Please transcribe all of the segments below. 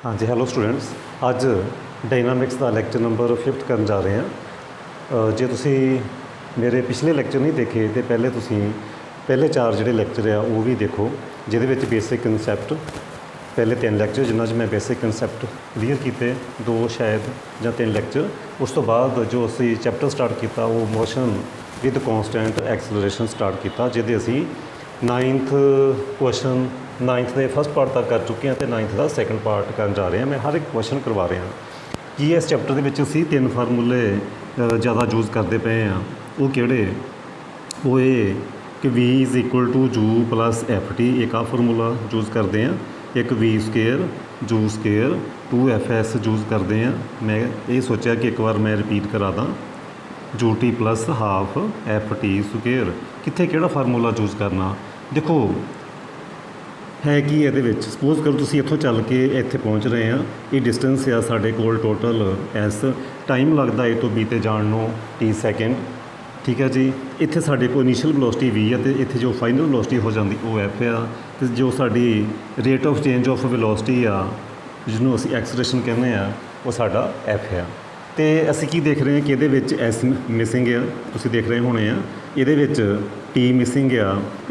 हाँ जी, hello students. अज dynamics का lecture number 5th करन जा रहे हैं। जे तुसी मेरे पिछले लैक्चर नहीं देखे तो पहले 4 ਜਿਹੜੇ लैक्चर आ वो भी देखो, ਜਿਹਦੇ ਵਿੱਚ बेसिक कंसैप्ट पहले 3 लैक्चर जिन्हों मैं बेसिक कंसैप्ट क्लीयर किए, 2 शायद ਜਾਂ 3 लैक्चर। उस तो बाद जो असी चैप्टर स्टार्ट किया वो motion with constant acceleration start किया, ਜਿਹਦੇ असी 9th क्वेश्चन 9th के फर्स्ट पार्ट तक कर चुके हैं तो 9th का सैकेंड पार्ट कर जा रहे हैं। मैं हर एक क्वेश्चन करवा रहा कि इस चैप्टर के असी 3 फार्मूले ज़्यादा यूज़ करते पे हैं। वो किहड़े? वो ये कि V इज़ इक्वल टू जू प्लस एफ टी, एक आ फार्मूला यूज़ करते हैं। एक V स्केयर जू स्केयर 2FS यूज़ करते हैं। मैं ये सोचा कि एक बार मैं रिपीट करा दा, जू T plus half F T square. कित्थे किहड़ा फार्मूला यूज़ करना? देखो है कि ये सपोज करो तुसी इत्थों चल के इत्थे पहुँच रहे हैं, ये डिस्टेंस आ साढ़े कोल टोटल एस, टाइम लगता ए तो बी ते जाण नूं टी सैकेंड, ठीक है जी। इत्थे साढ़े को इनीशियल वेलोसिटी वी है तो इत्थे जो फाइनल वेलोसिटी हो जाती वो एफ आ, तो जो साड़ी rate of change of velocity आ जिन्होंने असी एक्सलेरेशन कहने आ वो साडा एफ आ। तो असी की देख रहे हैं कि ये एस मिसिंग आ, तुसीं देख रहे होने आ, ये टी मिसिंग आ,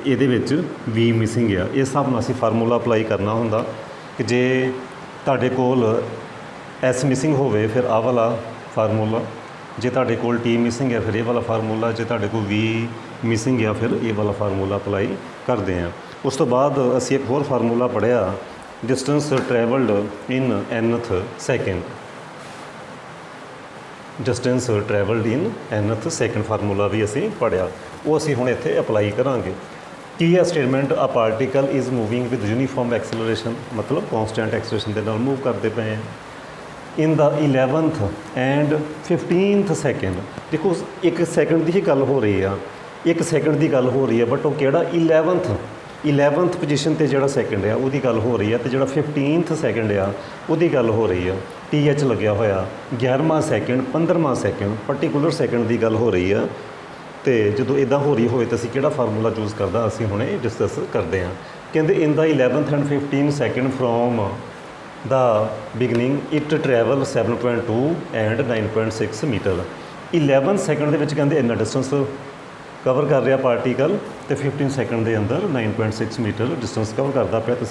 ये वी मिसिंग आ। इस हिसाब नाल असी फार्मूला अप्लाई करना हुंदा कि जे तुहाडे कोल एस मिसिंग होवे फिर आ वाला फार्मूला, जे तुहाडे कोल टी मिसिंग है फिर ये वाला फार्मूला, जे तुहाडे कोल वी मिसिंग है फिर ये वाला फार्मूला अप्लाई करते हैं। उस तो बाद असी एक होर फार्मूला पढ़िया, distance travelled in nth second, distance travelled in nth second formula भी असी पढ़िया, वो असी हुण इत्थे अप्लाई करांगे। की है statement? A particle is moving with uniform acceleration, मतलब कॉन्सटेंट एक्सलरेशन के नाल मूव करते पे हैं इन the 11th and 15th second. देखो एक सैकेंड की ही गल हो रही है, एक सैकेंड की गल हो रही है, बट वो किहड़ा 11th पोजीशन पर जो सैकेंड है वो गल हो रही है, तो जो 15th सैकेंड आ वो गल हो रही है। TH लग्या होया 11वां सैकेंड 15वां सैकेंड पर्टिकुलर सैकेंड की गल हो रही है। तो जो इदा हो रही हो तो असी किहड़ा फार्मूला चूज़ करदा असी हुणे डिस्कस करते हैं। कहते in the 11th and 15th second from the beginning it travel 7.2 and 9.6 metre. 11 second के कहते इन्ना डिस्टेंस कवर कर रहा पार्टिकल, तो 15 सैकेंड के अंदर 9.6 मीटर डिस्टेंस कवर करता पाया। तो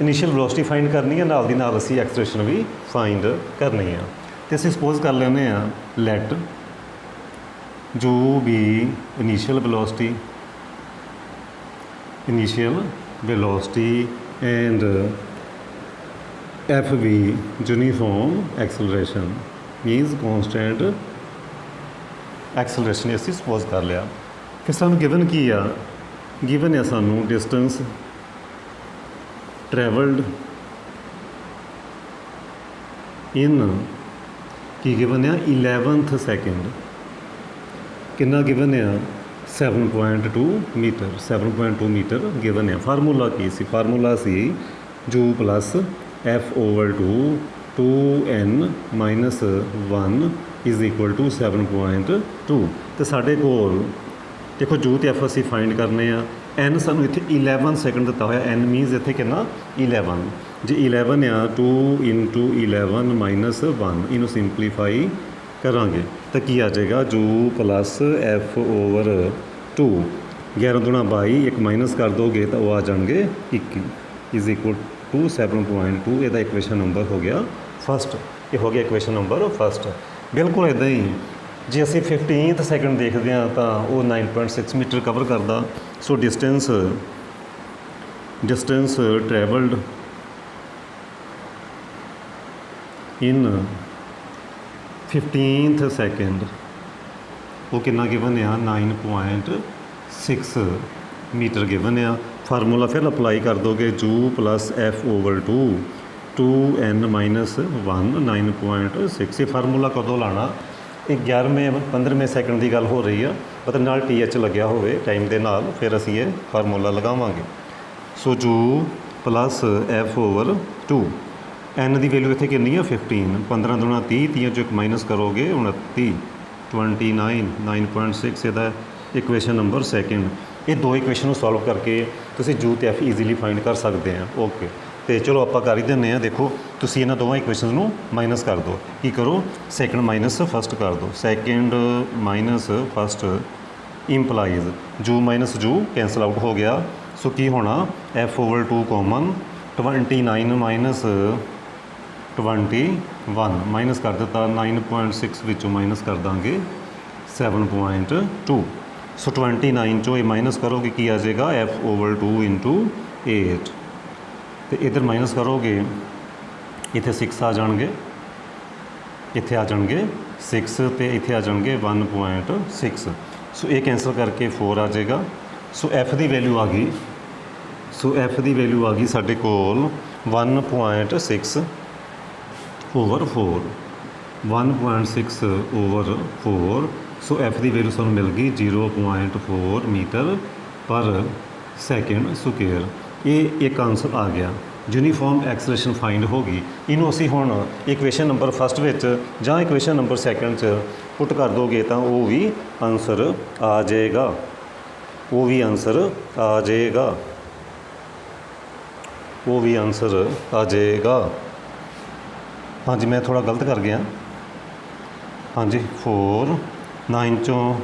इनीशियल वेलोसिटी फाइंड करनी है, नाल दी नाल असी एक्सलरेशन भी फाइंड करनी है। तो असी सपोज कर लेने लैट जो भी initial velocity and f be uniform acceleration means constant acceleration असी सपोज कर लिया। फिर सानू गिवन की आ, गिवन है सानू डिस्टेंस ट्रैवल्ड इन की गिवन है 11th सैकेंड, कितना गिवन है 7.2 मीटर, 7.2 मीटर गिवन है। फार्मूला की सी? फार्मूला सी u plus f over 2n minus 1 is equal to 7.2। तो साढ़े कोल देखो जू तो एफ असी फाइंड करने आ, एन सानू इत्थे 11 सैकेंड दिता होया, एन मीनस इत्थे कितना 11, जे 11 आ 2 × 11 माइनस 1, इनू सिंपलीफाई करांगे तो की आ जाएगा जू प्लस एफ ओवर 2, 11 दूना 22, एक माइनस कर दोगे तो वो आ जाएंगे 21 इज़ इक्वल टू 7.2। यदा इक्वेशन नंबर हो गया फर्स्ट, ये हो गया इक्वेशन नंबर फर्स्ट। बिल्कुल इदा ही जे असी 15th सैकेंड देखते हैं तो वो 9.6 मीटर कवर करता। So distance travelled in 15th second वो कितना गिवन आ 9.6 मीटर गिवन आ। फार्मूला फिर अप्लाई कर दोगे जू plus f over 2n minus 1 9.6। ये फार्मूला कदों लाना? 11वें 15वें सैकेंड की गल हो रही है, मतलब नाल TH लग्या होवे टाइम के नाल, फिर असी ये फार्मूला लगावांगे। सो u plus f over 2, N की वैल्यू इत्थे कितनी है 15, 15 दूना 30, 30 जो एक माइनस करोगे 29, 29 9.6 यदा इक्वेशन नंबर सैकेंड। ये 2 इक्वेशन सॉल्व करके तुसीं जू ते एफ ईजीली फाइंड कर सकते हैं। ओके, तो तो चलो आप कर ही दें। देखो तुसी इन्हां दोवां इक्वेशनस नूं माइनस कर दो। की करो सैकेंड माइनस फस्ट कर दो। सैकेंड माइनस फस्ट इंपलाइज जू माइनस जू कैंसल आउट हो गया। सो की होना F/2 कॉमन 29 माइनस 21 माइनस कर दिता 9.6 विचों माइनस कर देंगे 7.2। सो 29 चो ये माइनस करोगे की आ जाएगा F/2 इंटू 8 तो इधर माइनस करोगे इत्थे 6 आ जाएंगे, इत्थे आ जाएंगे 6 तो इत्थे आ जाएंगे 1.6। सो ये कैंसल करके 4 आ जाएगा। सो F की वैल्यू आ गई। सो F की वैल्यू आ गई साढ़े कोल 1.6 ओवर 4 1.6 ओवर 4। सो F की वैल्यू सानूं मिल गई 0.4 मीटर पर सैकेंड स्क्वेयर। ये एक आंसर आ गया। यूनीफॉर्म एक्सलेशन फाइंड होगी। इनू असी हुण इक्वेशन नंबर फस्ट विच जां इक्वेशन नंबर सैकेंड च पुट कर दोगे तो वो भी आंसर आ जाएगा, वो भी आंसर आ जाएगा, वो भी आंसर आ जाएगा। हाँ जी मैं थोड़ा गलत कर गया। हाँ जी 4 9 चों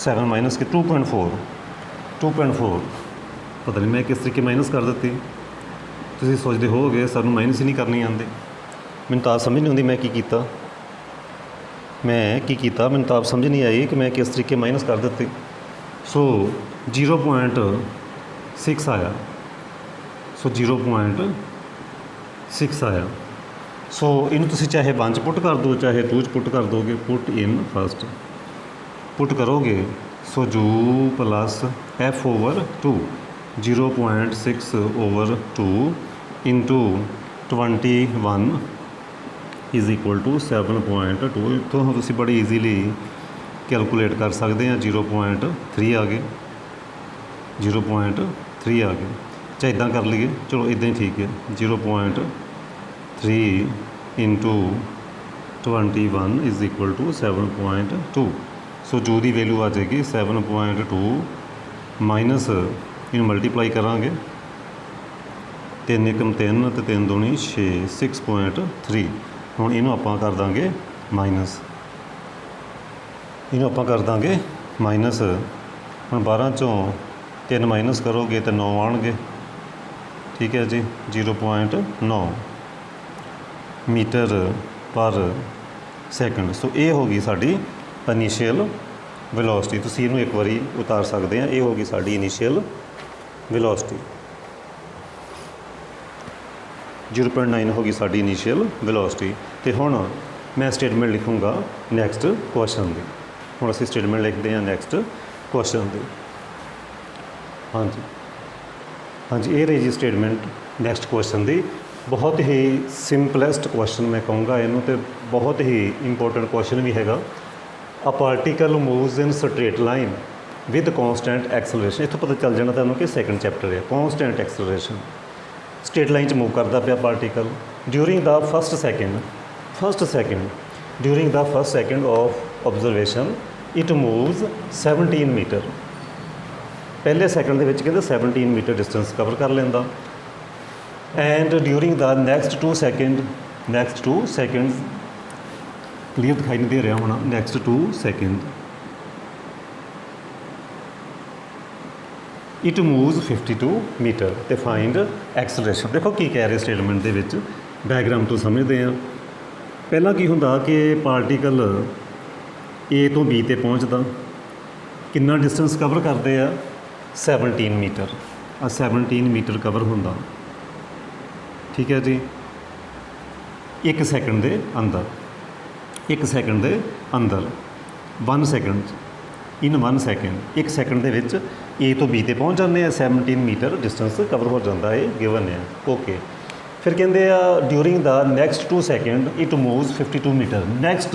7 माइनस के 2.4 पता नहीं मैं किस तरीके माइनस कर दी। तुसीं सोचते हो गए सानूं माइनस ही नहीं करनी आती। मैनूं तो आप समझ नहीं आती मैं की कीता, मैनूं तो आप समझ नहीं आई कि मैं किस तरीके माइनस कर दी। सो 0.6 आया। सो 0.6 आया। सो इनू तुसीं चाहे 1 पुट कर दो चाहे 2 पुट कर दोगे। पुट इन फस्ट पुट करोगे so u plus F/2 0.6 over 2 into 21 is equal to 7.2। इतों हम तुसीं बड़ी ईजीली कैलकुलेट कर सकते हैं। 0.3 आ गए, 0.3 आ गए। चाहे इदां कर लीए, चलो इदां ही ठीक है। 0.3 इंटू 21 इज़ इक्वल टू 7.2। सो जू की वैल्यू आ जाएगी 7.2 माइनस इनू मल्टीप्लाई करांगे 3 1 3 तो 3 2 6 6.3। हुण इनू आपां कर दांगे माइनस, इनू आपां कर दांगे माइनस। हुण 12 चों 3 माइनस करोगे तो 9 आउणगे। ठीक है जी 0.9 मीटर पर सैकेंड। सो ये होगी साडी इनीशियल वेलोसिटी। तुसीं इहनूं एक बारी उतार सकते हैं। ये होगी साडी इनीशियल वेलोसिटी। 0.9 होगी साडी इनीशियल वेलोसिटी। तो हुण मैं स्टेटमेंट लिखूँगा नैक्सट क्वेश्चन की। हुण असीं स्टेटमेंट लिखते हैं नैक्सट क्वेश्चन की। हाँ जी ये रही जी स्टेटमेंट नैक्सट क्वेश्चन की। बहुत ही सिंपलैसट क्वेश्चन मैं कहूँगा इनू, तो बहुत ही इंपोर्टेंट क्वेश्चन भी हैगा। A particle moves in straight line with constant acceleration. इत्थों पता चल जाना तुहानूं कि सैकेंड चैप्टर है। कॉन्सटेंट एक्सलरेशन स्ट्रेट लाइन च मूव करता पिया particle during the first second during the first second of observation it moves 17 metre. पहले सैकेंड के कहते 17 मीटर डिस्टेंस कवर कर लेंदा। And during the next 2 second clear दिखाई नहीं दे रहा होना। Next 2 second it moves 52 metre. तो फाइंड एक्सलरेशन। देखो की कह रहे स्टेटमेंट के विच, डायग्राम तो समझते हैं। पहला की हुंदा कि पार्टिकल ए तो बी ते पहुँचता कितना डिस्टेंस कवर करते हैं 17 मीटर। 17 मीटर कवर होंदा। ठीक है जी 1 सैकेंड के अंदर 1 सैकेंड के अंदर 1 सैकेंड इन 1 सैकेंड 1 सैकेंड के विच ए तो बी ते पहुँच जाते हैं। 17 मीटर डिस्टेंस कवर हो जाता है गिवन है। ओके फिर कहते हैं during the next 2 second it moves 52 metre. Next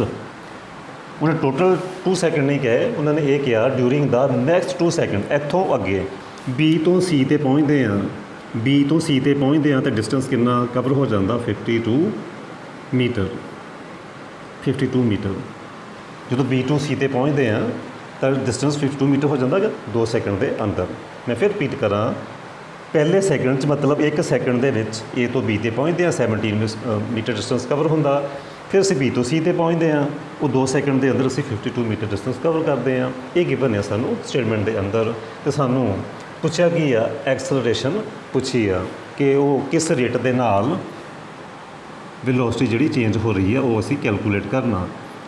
उन्हें टोटल 2 सैकेंड नहीं कहे, उन्होंने ये कहा ड्यूरिंग द नेक्स्ट 2 सैकेंड। इत्थों अगे बी तो सी ते पहुँचते हैं, बी तो सी ते पहुँचते हैं तो डिस्टेंस कितना कवर हो जाता 52 मीटर। 52 मीटर जो बी टू सी ते पहुँचते हैं तो डिस्टेंस 52 मीटर हो जाता 2 सैकेंड के अंदर। मैं फिर रिपीट करा ਪਹਿਲੇ ਸੈਕਿੰਡ 'ਚ ਮਤਲਬ 1 ਸੈਕਿੰਡ ਦੇ ਵਿੱਚ A ਤੋਂ B ਤੇ ਪਹੁੰਚਦੇ ਹਾਂ, 17 ਮੀਟਰ ਡਿਸਟੈਂਸ ਕਵਰ ਹੁੰਦਾ। ਫਿਰ ਅਸੀਂ B ਤੋਂ C ਤੇ ਪਹੁੰਚਦੇ ਹਾਂ, ਉਹ 2 ਸੈਕਿੰਡ ਦੇ ਅੰਦਰ ਅਸੀਂ 52 ਮੀਟਰ ਡਿਸਟੈਂਸ ਕਵਰ ਕਰਦੇ ਹਾਂ। ਇਹ ਗਿਵਨ ਹੈ ਸਾਨੂੰ ਸਟੇਟਮੈਂਟ ਦੇ ਅੰਦਰ। ਤੇ ਸਾਨੂੰ ਪੁੱਛਿਆ ਕੀ ਆ, ਐਕਸਲਰੇਸ਼ਨ ਪੁੱਛੀ ਆ ਕਿ ਉਹ ਕਿਸ ਰੇਟ ਦੇ ਨਾਲ ਵੈਲੋਸਿਟੀ ਜਿਹੜੀ ਚੇਂਜ ਹੋ ਰਹੀ ਹੈ ਉਹ ਅਸੀਂ ਕੈਲਕੂਲੇਟ ਕਰਨਾ।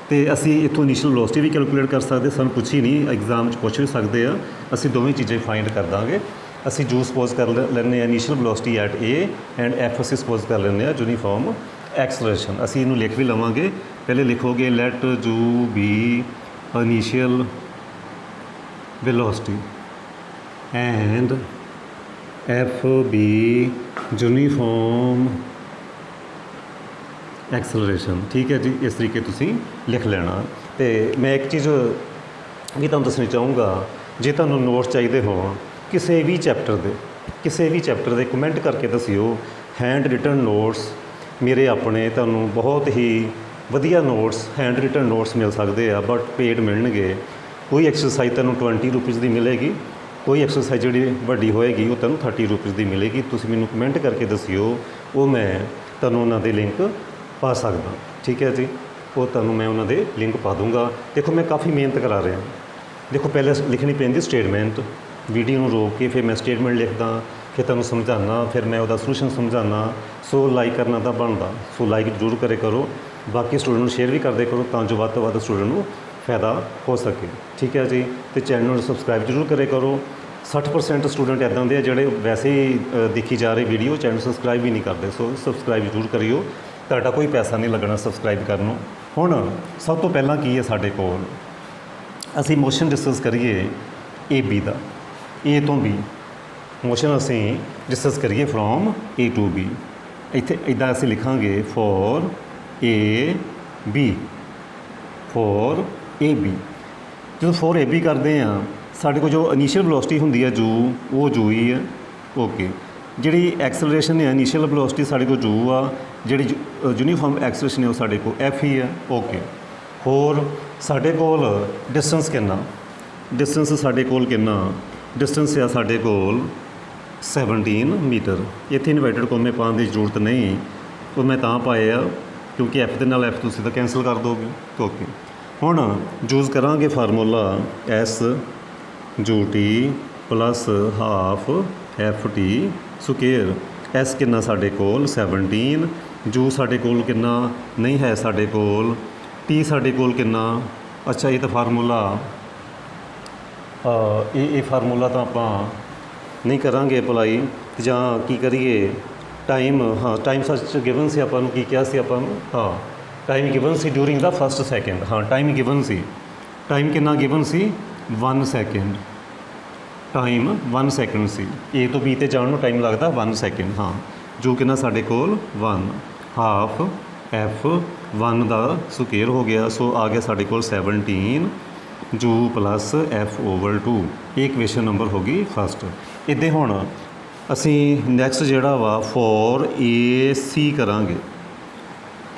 ਤੇ ਅਸੀਂ ਇੱਥੋਂ ਇਨੀਸ਼ੀਅਲ ਵੈਲੋਸਿਟੀ ਵੀ ਕੈਲਕੂਲੇਟ ਕਰ ਸਕਦੇ, ਸਾਨੂੰ ਪੁੱਛੀ ਨਹੀਂ, ਐਗਜ਼ਾਮ 'ਚ ਪੁੱਛ ਵੀ ਸਕਦੇ ਆ। ਅਸੀਂ ਦੋਵੇਂ ਚੀਜ਼ਾਂ ਫਾਈਂਡ ਕਰ ਦਾਂਗੇ। ਅਸੀਂ ਜੋ ਸਪੋਜ਼ ਕਰ ਲੈਂਦੇ ਹਾਂ initial velocity at A and F ਅਸੀਂ ਸਪੋਜ਼ ਕਰ ਲੈਂਦੇ ਹਾਂ ਯੂਨੀਫਾਰਮ ਐਕਸਲਰੇਸ਼ਨ। ਅਸੀਂ ਇਹਨੂੰ ਲਿਖ ਵੀ ਲਵਾਂਗੇ। ਪਹਿਲੇ ਲਿਖੋਗੇ let U be initial velocity and F be uniform acceleration. ਠੀਕ ਹੈ ਜੀ, ਇਸ ਤਰੀਕੇ ਤੁਸੀਂ ਲਿਖ ਲੈਣਾ। ਤੇ ਮੈਂ ਇੱਕ ਚੀਜ਼ ਵੀ ਤੁਹਾਨੂੰ ਦੱਸਣੀ ਚਾਹੂੰਗਾ, ਜੇ ਤੁਹਾਨੂੰ ਨੋਟਸ ਚਾਹੀਦੇ ਹੋਣ ਕਿਸੇ ਵੀ ਚੈਪਟਰ ਦੇ ਕਮੈਂਟ ਕਰਕੇ ਦੱਸਿਓ। ਹੈਂਡ ਰਿਟਨ ਨੋਟਸ ਮੇਰੇ ਆਪਣੇ ਤੁਹਾਨੂੰ ਬਹੁਤ ਹੀ ਵਧੀਆ ਨੋਟਸ, ਹੈਂਡ ਰਿਟਨ ਨੋਟਸ ਮਿਲ ਸਕਦੇ ਆ, ਬਟ ਪੇਡ ਮਿਲਣਗੇ। ਕੋਈ ਐਕਸਰਸਾਈਜ਼ ਤੁਹਾਨੂੰ 20 ਰੁਪੀਜ਼ ਦੀ ਮਿਲੇਗੀ, ਕੋਈ ਐਕਸਰਸਾਈਜ਼ ਜਿਹੜੀ ਵੱਡੀ ਹੋਏਗੀ ਉਹ ਤੁਹਾਨੂੰ 30 ਰੁਪੀਜ਼ ਦੀ ਮਿਲੇਗੀ। ਤੁਸੀਂ ਮੈਨੂੰ ਕਮੈਂਟ ਕਰਕੇ ਦੱਸਿਓ, ਉਹ ਮੈਂ ਤੁਹਾਨੂੰ ਉਹਨਾਂ ਦੇ ਲਿੰਕ ਪਾ ਸਕਦਾ। ਠੀਕ ਹੈ ਜੀ, ਉਹ ਤੁਹਾਨੂੰ ਮੈਂ ਉਹਨਾਂ ਦੇ ਲਿੰਕ ਪਾ ਦੂੰਗਾ। ਦੇਖੋ ਮੈਂ ਕਾਫੀ ਮਿਹਨਤ ਕਰਾ ਰਿਹਾ। ਦੇਖੋ ਪਹਿਲੇ ਲਿਖਣੀ ਪੈਂਦੀ ਸਟੇਟਮੈਂਟ, ਵੀਡੀਓ ਨੂੰ ਰੋਕ ਕੇ ਫਿਰ ਮੈਂ ਸਟੇਟਮੈਂਟ ਲਿਖਦਾ, ਫਿਰ ਤੁਹਾਨੂੰ ਸਮਝਾਉਣਾ, ਫਿਰ ਮੈਂ ਉਹਦਾ ਸੋਲੂਸ਼ਨ ਸਮਝਾਉਣਾ। ਸੋ ਲਾਈਕ ਕਰਨਾ ਤਾਂ ਬਣਦਾ, ਸੋ ਲਾਈਕ ਜ਼ਰੂਰ ਕਰੇ ਕਰੋ। ਬਾਕੀ ਸਟੂਡੈਂਟ ਨੂੰ ਸ਼ੇਅਰ ਵੀ ਕਰਦੇ ਕਰੋ ਤਾਂ ਜੋ ਵੱਧ ਤੋਂ ਵੱਧ ਸਟੂਡੈਂਟ ਨੂੰ ਫਾਇਦਾ ਹੋ ਸਕੇ। ਠੀਕ ਹੈ ਜੀ, ਅਤੇ ਚੈਨਲ ਨੂੰ ਸਬਸਕ੍ਰਾਈਬ ਜ਼ਰੂਰ ਕਰੇ ਕਰੋ। 60% ਸਟੂਡੈਂਟ ਇੱਦਾਂ ਦੇ ਆ ਜਿਹੜੇ ਵੈਸੇ ਹੀ ਦੇਖੀ ਜਾ ਰਹੇ ਵੀਡੀਓ, ਚੈਨਲ ਸਬਸਕ੍ਰਾਈਬ ਵੀ ਨਹੀਂ ਕਰਦੇ। ਸੋ ਸਬਸਕ੍ਰਾਈਬ ਜ਼ਰੂਰ ਕਰਿਓ, ਤੁਹਾਡਾ ਕੋਈ ਪੈਸਾ ਨਹੀਂ ਲੱਗਣਾ ਸਬਸਕ੍ਰਾਈਬ ਕਰਨ ਨੂੰ। ਹੁਣ ਸਭ ਤੋਂ ਪਹਿਲਾਂ ਕੀ ਹੈ ਸਾਡੇ ਕੋਲ, ਅਸੀਂ ਮੋਸ਼ਨ ਡਿਸਕਸ ਕਰੀਏ AB ਦਾ, A ਤੋਂ B ਮੋਸ਼ਨ ਅਸੀਂ ਡਿਸਕਸ ਕਰੀਏ ਫਰੋਮ A to B। ਇੱਥੇ ਇੱਦਾਂ ਅਸੀਂ ਲਿਖਾਂਗੇ ਫੋਰ AB, ਫੋਰ AB। ਜਦੋਂ ਫੋਰ AB ਕਰਦੇ ਹਾਂ, ਸਾਡੇ ਕੋਲ ਜੋ ਇਨੀਸ਼ੀਅਲ ਵੈਲੋਸਿਟੀ ਹੁੰਦੀ ਹੈ ਉਹ ਜੂ ਹੀ ਹੈ। ਓਕੇ, ਜਿਹੜੀ ਐਕਸਲਰੇਸ਼ਨ ਹੈ ਇਨੀਸ਼ੀਅਲ ਵੈਲੋਸਿਟੀ ਸਾਡੇ ਕੋਲ ਜੂ ਆ, ਜਿਹੜੀ ਯੂਨੀਫਾਰਮ ਐਕਸਲਰੇਸ਼ਨ ਹੈ ਉਹ ਸਾਡੇ ਕੋਲ F ਹੀ ਹੈ। ਓਕੇ, ਹੋਰ ਸਾਡੇ ਕੋਲ ਡਿਸਟੈਂਸ ਕਿੰਨਾ, ਡਿਸਟੈਂਸ ਸਾਡੇ ਕੋਲ ਕਿੰਨਾ, ਡਿਸਟੈਂਸ ਆ ਸਾਡੇ ਕੋਲ 17 ਮੀਟਰ। ਇੱਥੇ ਇਨਵਰਟਡ ਕੋਮੇ ਪਾਉਣ ਦੀ ਜ਼ਰੂਰਤ ਨਹੀਂ, ਉਹ ਮੈਂ ਤਾਂ ਪਾਏ ਆ ਕਿਉਂਕਿ F ਦੇ ਨਾਲ F ਤੁਸੀਂ ਤਾਂ ਕੈਂਸਲ ਕਰ ਦੋਗੇ। ਓਕੇ, ਹੁਣ ਯੂਜ਼ ਕਰਾਂਗੇ formula S U T plus half FT square. S ਕਿੰਨਾ ਸਾਡੇ ਕੋਲ 17, ਯੂ ਸਾਡੇ ਕੋਲ ਕਿੰਨਾ ਨਹੀਂ ਹੈ ਸਾਡੇ ਕੋਲ, T ਸਾਡੇ ਕੋਲ ਕਿੰਨਾ। ਅੱਛਾ, ਇਹ ਤਾਂ ਫਾਰਮੂਲਾ ਇਹ ਫਾਰਮੂਲਾ ਤਾਂ ਆਪਾਂ ਨਹੀਂ ਕਰਾਂਗੇ ਅਪਲਾਈ, ਜਾਂ ਕੀ ਕਰੀਏ ਟਾਈਮ। ਹਾਂ, ਟਾਈਮ ਸੱਚ ਗਿਵਨ ਸੀ ਆਪਾਂ ਨੂੰ, ਕੀ ਕਿਹਾ ਸੀ ਆਪਾਂ ਨੂੰ, ਹਾਂ ਟਾਈਮ ਗਿਵਨ ਸੀ ਡਿਊਰਿੰਗ ਦਾ ਫਸਟ ਸੈਕਿੰਡ। ਹਾਂ, ਟਾਈਮ ਗਿਵਨ ਸੀ, ਟਾਈਮ ਕਿੰਨਾ given C 1 second, time 1 second C. A ਤੋਂ B ਤੇ ਜਾਣ ਨੂੰ ਟਾਈਮ ਲੱਗਦਾ 1 ਸੈਕਿੰਡ। ਹਾਂ, ਜੋ ਕਿੰਨਾ ਸਾਡੇ ਕੋਲ 1 ਹਾਫ F1 ਦਾ ਸਕੁਏਅਰ ਹੋ ਗਿਆ। ਸੋ ਆ ਗਿਆ ਸਾਡੇ ਕੋਲ 17 ਜੂ ਪਲੱਸ F/2। ਇਹ ਇਕੁਏਸ਼ਨ ਨੰਬਰ ਹੋ ਗਈ ਫਸਟ। ਇੱਦਾਂ ਹੁਣ ਅਸੀਂ ਨੈਕਸਟ ਜਿਹੜਾ ਵਾ ਫੋਰ AC ਕਰਾਂਗੇ,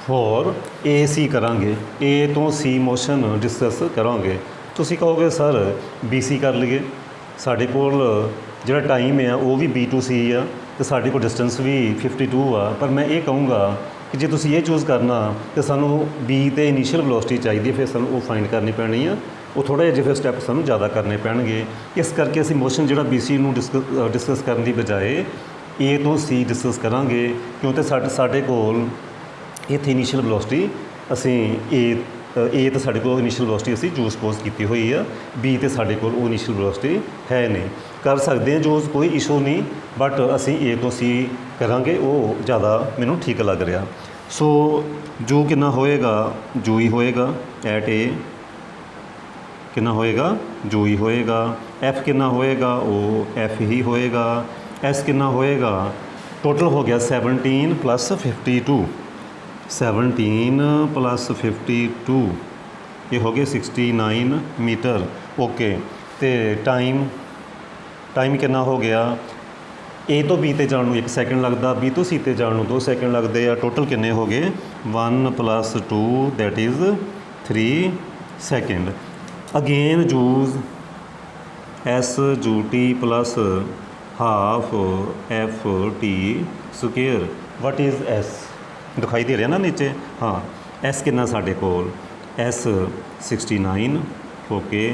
ਫੋਰ AC ਕਰਾਂਗੇ, A ਤੋਂ C ਮੋਸ਼ਨ ਡਿਸਕਸ ਕਰਾਂਗੇ। ਤੁਸੀਂ ਕਹੋਗੇ ਸਰ BC ਕਰ ਲਈਏ, ਸਾਡੇ ਕੋਲ ਜਿਹੜਾ ਟਾਈਮ ਆ ਉਹ ਵੀ B to C ਆ, ਅਤੇ ਸਾਡੇ ਕੋਲ ਡਿਸਟੈਂਸ ਵੀ 52 ਆ। ਪਰ ਮੈਂ ਇਹ ਕਹੂੰਗਾ ਕਿ ਜੇ ਤੁਸੀਂ ਇਹ ਚੂਜ਼ ਕਰਨਾ ਤਾਂ ਸਾਨੂੰ B 'ਤੇ ਇਨੀਸ਼ੀਅਲ ਵੈਲੋਸਿਟੀ ਚਾਹੀਦੀ ਹੈ, ਫਿਰ ਸਾਨੂੰ ਉਹ ਫਾਈਂਡ ਕਰਨੀ ਪੈਣੀ ਆ। ਉਹ ਥੋੜ੍ਹਾ ਜਿਹਾ ਫਿਰ ਸਟੈਪ ਸਾਨੂੰ ਜ਼ਿਆਦਾ ਕਰਨੇ ਪੈਣਗੇ। ਇਸ ਕਰਕੇ ਅਸੀਂ ਮੋਸ਼ਨ ਜਿਹੜਾ BC ਨੂੰ ਡਿਸਕਸ ਕਰਨ ਦੀ ਬਜਾਏ A ਤੋਂ C ਡਿਸਕਸ ਕਰਾਂਗੇ, ਕਿਉਂਕਿ ਸਾਡੇ ਕੋਲ ਇੱਥੇ ਇਨੀਸ਼ੀਅਲ ਵੈਲੋਸਿਟੀ ਅਸੀਂ A ਤਾਂ ਸਾਡੇ ਕੋਲ ਇਨੀਸ਼ੀਅਲ ਵੈਲੋਸਿਟੀ ਅਸੀਂ ਜੋ ਸਪੋਜ਼ ਕੀਤੀ ਹੋਈ ਆ, B 'ਤੇ ਸਾਡੇ ਕੋਲ ਉਹ ਇਨੀਸ਼ੀਅਲ ਵੈਲੋਸਿਟੀ ਹੈ ਨਹੀਂ। ਕਰ ਸਕਦੇ ਹਾਂ ਜੋ ਕੋਈ ਇਸ਼ੂ ਨਹੀਂ, ਬਟ ਅਸੀਂ A ਤੋਂ C ਕਰਾਂਗੇ, ਉਹ ਜ਼ਿਆਦਾ ਮੈਨੂੰ ਠੀਕ ਲੱਗ ਰਿਹਾ। ਸੋ ਜੋ ਕਿੰਨਾ ਹੋਏਗਾ ਜੋ ਹੀ ਹੋਏਗਾ, ਐਟ A ਕਿੰਨਾ ਹੋਏਗਾ ਜੋ ਹੀ ਹੋਏਗਾ, F ਕਿੰਨਾ ਹੋਏਗਾ ਉਹ F ਹੀ ਹੋਏਗਾ, S ਕਿੰਨਾ ਹੋਏਗਾ, ਟੋਟਲ ਹੋ ਗਿਆ 17 ਪਲੱਸ 52, 17 ਪਲੱਸ 52 ਇਹ ਹੋ ਗਏ 69 ਮੀਟਰ। ਓਕੇ, ਅਤੇ ਟਾਈਮ ਕਿੰਨਾ ਹੋ ਗਿਆ, A ਤੋਂ B 'ਤੇ ਜਾਣ ਨੂੰ 1 ਸੈਕਿੰਡ ਲੱਗਦਾ, B ਤੋਂ C 'ਤੇ ਜਾਣ ਨੂੰ 2 ਸੈਕਿੰਡ ਲੱਗਦੇ ਆ। ਟੋਟਲ ਕਿੰਨੇ ਹੋ ਗਏ 1 + 2 that is 3 second. Again use S U T plus half F T square. What is S दिखाई दे रहा ना नीचे। हाँ एस कितना साढ़े कोल एस 69 ओके।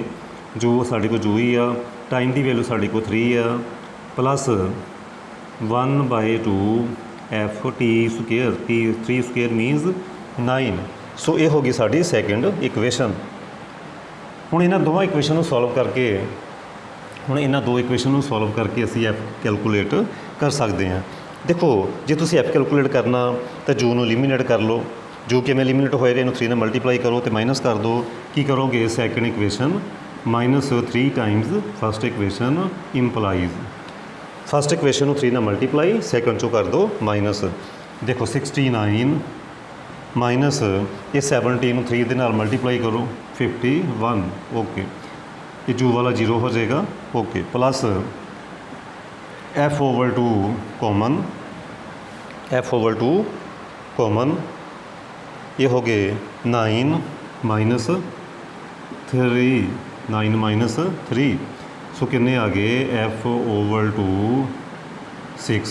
जो साढ़े को जो ही आ टाइम की वैल्यू साढ़े को 3 आ plus 1/2 F T square T 3 square minus 9। So ये होगी साड़ी सैकेंड इक्वेशन। हुण इन्हां दोवां इक्वेशन नूं सॉल्व करके हुण इन्हां दो इक्वेशन नूं सॉल्व करके असीं एफ कैलकुलेट कर सकते हैं। देखो जे तुसीं एफ कैलकुलेट करना तो जू नूं एलिमिनेट कर लो। जो किवें एलिमिनेट होएगा इन्हूं 3 नाल मल्टीप्लाई करो तो माइनस कर दो। की करोगे second equation -3 times first equation implies. First equation नूं 3 नाल मल्टीप्लाई सैकेंड चों कर दो माइनस। देखो 69 माइनस ये 70 नूं 3 दे नाल मल्टीप्लाई करो 51 ओके। ये जू वाला 0 हो जाएगा okay. Plus f/2 common f/2 common ये हो गए 9 माइनस 3 9 माइनस 3 सो किन्ने आ गए f/2 6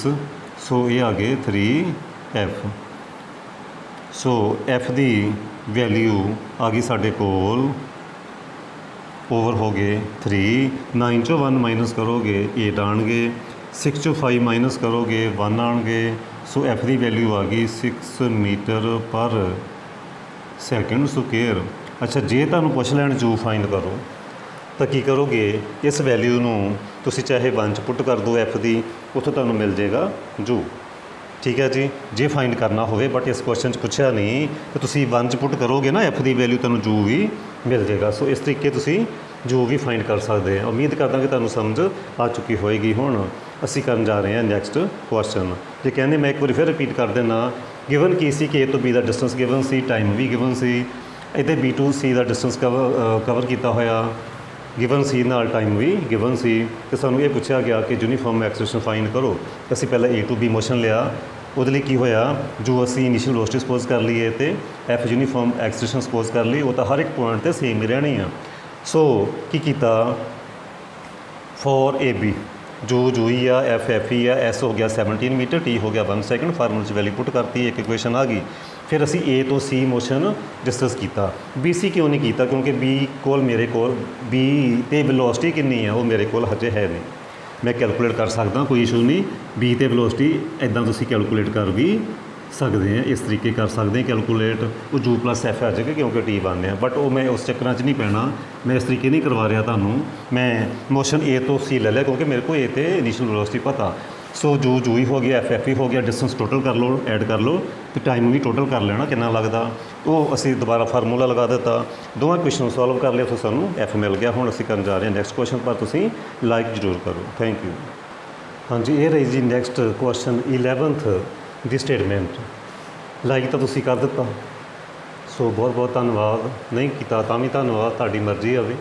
सो ये आ गए 3f। सो f की वैल्यू आ गई साढ़े कोल ओवर हो गए 3 9 चो 1 माइनस करोगे 8 आएंगे 6 चो 5 माइनस करोगे 1 आएंगे। सो एफ की वैल्यू आ गई 6 मीटर पर सैकेंड स्क्वेयर। अच्छा जे तुहानूं पुछ लैण जू फाइंड करो तो की करोगे इस वैल्यू नूं तुसीं चाहे 1 च पुट कर दो एफ की उत्थों तुहानूं मिल जाएगा जू। ठीक है जी जे फाइंड करना होवे बट इस क्वेश्चन पूछा नहीं तो तुसीं 1 च पुट करोगे ना एफ की वैल्यू तुहानूं जू भी मिल जाएगा। सो इस तरीके तुसीं जो भी फाइंड कर सकते हैं। उम्मीद करदा कि तुहानूं समझ आ चुकी होएगी। हुण असीं करन जा रहे हैं नैक्सट क्वेश्चन। जे कहने मैं एक बार फिर रिपीट कर देना गिवन की सी कि ए तो बी का डिस्टेंस गिवन सी टाइम भी गिवन सी इहदे बी टू सी का डिस्टेंस कवर किया होया गिवन सी नाल टाइम भी गिवन सी। तो सानूं ये पूछा गया कि यूनीफॉर्म एक्सेलरेशन फाइंड करो। असीं पहले ए टू बी मोशन लिया ਉਹਦੇ ਲਈ ਕੀ ਹੋਇਆ ਜੋ ਅਸੀਂ ਇਨੀਸ਼ੀਅਲ ਵੈਲੋਸਿਟੀ ਸਪੋਜ਼ ਕਰ ਲਈਏ ਤੇ ਐਫ ਯੂਨੀਫਾਰਮ ਐਕਸਟ੍ਰੈਸ਼ਨ ਸਪੋਜ਼ ਕਰ ਲਈ ਉਹ ਤਾਂ ਹਰ ਇੱਕ ਪੁਆਇੰਟ ਤੇ ਸੇਮ ਹੀ ਰਹਿਣੀ ਆ। ਸੋ ਕੀ ਕੀਤਾ ਫॉर ए बी जो ही आ एफ ही आ एस हो गया 17 मीटर टी हो गया 1 सैकेंड फार्मूले वैल्यू पुट करती एक इक्वेशन आ गई। फिर असी ए तो सी मोशन डिस्कस किया। बी सी क्यों नहीं किया क्योंकि बी कोल मेरे कोल बी ते वेलोसिटी कितनी है वो मेरे कोल हजे है नहीं। मैं कैलकुलेट कर सकदा कोई इशू नहीं। बी ते वेलोसिटी इदां तुसीं कैलकुलेट कर भी सकते हैं इस तरीके कर सकते हैं कैलकुलेट वो जू प्लस एफ आ जाएगा क्योंकि टी बन है। बट वो मैं उस चक्कर च नहीं पैना मैं इस तरीके नहीं करवा रहा तुहानूं। मैं मोशन ए तो सी ले लिया क्योंकि मेरे को ए तो इनीशियल वेलोसिटी पता। सो जू ही हो गया एफ ही हो गया डिस्टेंस टोटल कर लो ऐड कर लो तो टाइम भी टोटल कर लेना कितना लगता वो असी दोबारा फार्मूला लगा दिता। दोवें क्वेश्चन सॉल्व कर लिया तो सानूं एफ मिल गया। हुण असीं करन जा रहे हैं नैक्सट क्वेश्चन पर तुसीं लाइक जरूर करो। Thank you. हाँ जी ये रही जी नैक्सट क्वेश्चन 11th दी स्टेटमेंट। लाइक तो तुसीं कर दिता सो बहुत बहुत धन्नवाद नहीं किया तां भी धन्नवाद तुहाडी मर्जी है।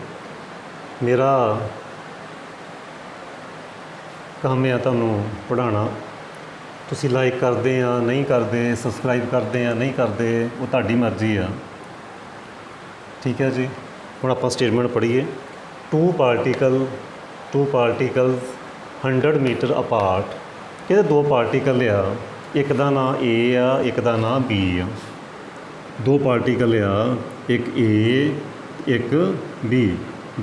मेरा काम है तुहानूं पढ़ाना। तुसीं लाइक करते हैं नहीं करते सबसक्राइब करते हैं नहीं करते वो तुहाडी मर्जी आ। ठीक है जी हुण आपां स्टेटमेंट पढ़ीए। Two particles 100 metre apart. ये दो पार्टिकल आ एक का नाम ए आ एक का नाम बी आ। दो पार्टिकल आ एक ए एक बी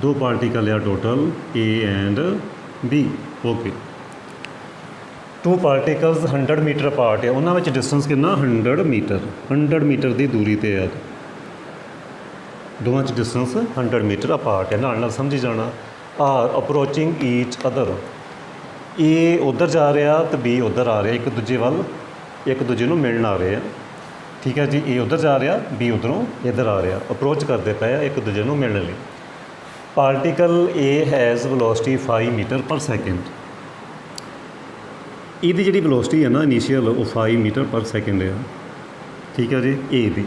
दो पार्टिकल आ total A and B okay. Two particles 100 metre apart है उन्होंने डिस्टेंस कितना 100 मीटर की दूरी पर है। दोवां च डिस्टेंस 100 मीटर अपार्ट है नाल समझी जाना। आर अप्रोचिंग ईच अदर ए उधर जा रहा तो बी उधर आ रहा एक दूजे वाल एक दूजे नूं मिलण आ रहे हैं। ठीक है जी ए उधर जा रहा बी उधरों इधर आ रहा अप्रोच करते पे एक दूजे नूं मिलण लई। Particle A has velocity 5 metre per second. ਇਹਦੀ ਜਿਹੜੀ ਵੈਲੋਸਿਟੀ है ना इनीशियल वो 5 मीटर पर सैकेंड है। ठीक है जी ए दी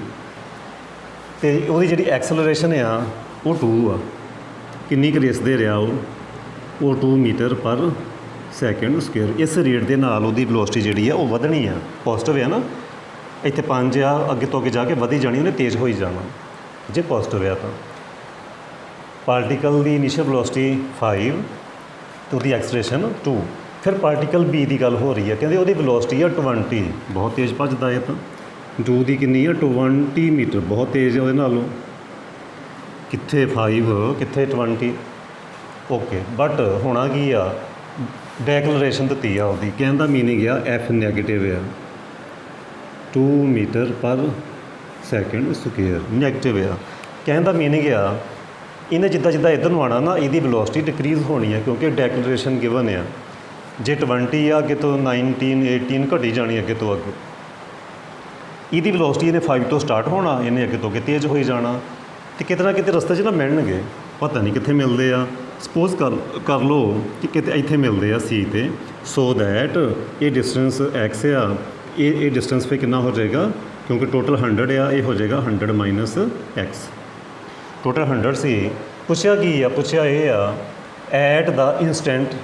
तो वो जी एक्सलरेशन आ वो 2 आ किन्नी क रेस दे रहा वो 2 मीटर पर सैकेंड स्क्वेयर। इस रेट के नाल वो वैलोसिटी जी है वो वधनी है पॉजिटिव है ना इत्थे 5 आ अगे तो अगे जाके वधी जानी उन्हें तेज़ हो जाना जे पॉजिटिव है तो। पार्टिकल की इनीशियल वैलोसिटी 5 तो उसकी एक्सलरेशन 2। ਫਿਰ ਪਾਰਟੀਕਲ ਬੀ ਦੀ ਗੱਲ ਹੋ ਰਹੀ ਹੈ, ਕਹਿੰਦੇ ਉਹਦੀ ਵੈਲੋਸਿਟੀ ਆ 20, ਬਹੁਤ ਤੇਜ਼ ਭੱਜਦਾ ਹੈ। ਤਾਂ ਜੂ ਦੀ ਕਿੰਨੀ ਆ 20 ਮੀਟਰ, ਬਹੁਤ ਤੇਜ਼ ਹੈ ਉਹਦੇ ਨਾਲੋਂ। ਕਿੱਥੇ 5 ਕਿੱਥੇ 20। ਓਕੇ, ਬਟ ਹੋਣਾ ਕੀ ਆ, ਡੈਕਲਰੇਸ਼ਨ ਦਿੱਤੀ ਆ ਉਹਦੀ, ਕਹਿਣ ਦਾ ਮੀਨਿੰਗ ਆ ਐਫ ਨੈਗੇਟਿਵ ਆ 2 metre per second square, negative ਆ। ਕਹਿਣ ਦਾ ਮੀਨਿੰਗ ਆ ਇਹਨੇ ਜਿੱਦਾਂ ਜਿੱਦਾਂ ਇੱਧਰ ਨੂੰ ਆਉਣਾ ਨਾ, ਇਹਦੀ ਵੈਲੋਸਿਟੀ ਡਿਕਰੀਜ਼ ਹੋਣੀ ਆ, ਕਿਉਂਕਿ ਡੈਕਲਰੇਸ਼ਨ ਗਿਵਨ ਆ। ਜੇ 20 ਆ, ਅੱਗੇ ਤੋਂ 19 18 ਘਟੀ ਜਾਣੀ ਅੱਗੇ ਤੋਂ ਅੱਗੇ। ਇਹਦੀ ਵੈਲੋਸਿਟੀ ਇਹਨੇ 5 ਤੋਂ ਸਟਾਰਟ ਹੋਣਾ, ਇਹਨੇ ਅੱਗੇ ਤੋਂ ਅੱਗੇ ਤੇਜ਼ ਹੋਈ ਜਾਣਾ, ਅਤੇ ਕਿਤੇ ਨਾ ਕਿਤੇ ਰਸਤੇ 'ਚ ਨਾ ਮਿਲਣਗੇ, ਪਤਾ ਨਹੀਂ ਕਿੱਥੇ ਮਿਲਦੇ ਆ। ਸਪੋਜ਼ ਕਰ ਲਓ ਕਿ ਕਿਤੇ ਇੱਥੇ ਮਿਲਦੇ ਆ ਸੀ 'ਤੇ, ਸੋ ਦੈਟ ਇਹ ਡਿਸਟੈਂਸ ਐਕਸ ਆ, ਇਹ ਡਿਸਟੈਂਸ ਫਿਰ ਕਿੰਨਾ ਹੋ ਜਾਏਗਾ, ਕਿਉਂਕਿ ਟੋਟਲ 100 ਆ, ਇਹ ਹੋ ਜਾਏਗਾ 100 ਮਾਈਨਸ ਐਕਸ। ਟੋਟਲ 100 ਸੀ। ਪੁੱਛਿਆ ਕੀ ਆ, ਪੁੱਛਿਆ ਇਹ ਆ ਐਟ ਦਾ ਇੰਸਟੈਂਟ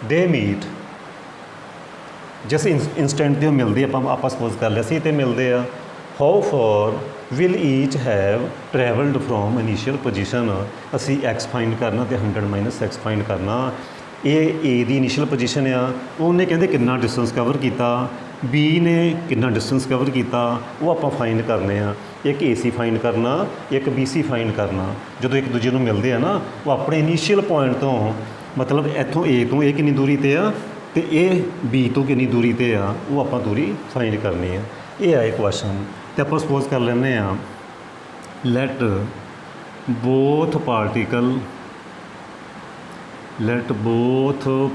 ਦੇ ਮੀਟ, ਜਿਸ ਇੰਸਟੈਂਟ 'ਤੇ ਉਹ ਮਿਲਦੇ ਆਪਾਂ ਸਪੋਜ਼ ਕਰ ਲਿਆ ਸੀ 'ਤੇ ਮਿਲਦੇ ਆ। How far will each have travelled from initial position, ਅਸੀਂ ਐਕਸ ਫਾਈਂਡ ਕਰਨਾ ਅਤੇ 100 ਮਾਈਨਸ ਐਕਸ ਫਾਈਂਡ ਕਰਨਾ। ਇਹ ਏ ਦੀ ਇਨੀਸ਼ੀਅਲ ਪੋਜੀਸ਼ਨ ਆ, ਉਹਨੇ ਕਹਿੰਦੇ ਕਿੰਨਾ ਡਿਸਟੈਂਸ ਕਵਰ ਕੀਤਾ, ਬੀ ਨੇ ਕਿੰਨਾ ਡਿਸਟੈਂਸ ਕਵਰ ਕੀਤਾ, ਉਹ ਆਪਾਂ ਫਾਈਂਡ ਕਰਨੇ ਆ। ਇੱਕ ਏ ਸੀ ਫਾਈਂਡ ਕਰਨਾ, ਇੱਕ ਬੀ ਸੀ ਫਾਈਂਡ ਕਰਨਾ। ਜਦੋਂ ਇੱਕ ਦੂਜੇ ਨੂੰ ਮਿਲਦੇ ਆ ਨਾ, ਉਹ ਆਪਣੇ ਇਨੀਸ਼ੀਅਲ ਪੁਆਇੰਟ ਤੋਂ, ਮਤਲਬ ਇੱਥੋਂ ਏ ਤੋਂ ਇਹ ਕਿੰਨੀ ਦੂਰੀ ਤੇ ਆ ਅਤੇ ਇਹ ਬੀ ਤੋਂ ਕਿੰਨੀ ਦੂਰੀ 'ਤੇ ਆ, ਉਹ ਆਪਾਂ ਦੂਰੀ ਫਾਈਂਡ ਕਰਨੀ ਆ। ਇਹ ਆ ਇਹ ਕੁਐਸਚਨ। ਅਤੇ ਆਪਾਂ ਸਪੋਜ਼ ਕਰ ਲੈਂਦੇ ਹਾਂ, let both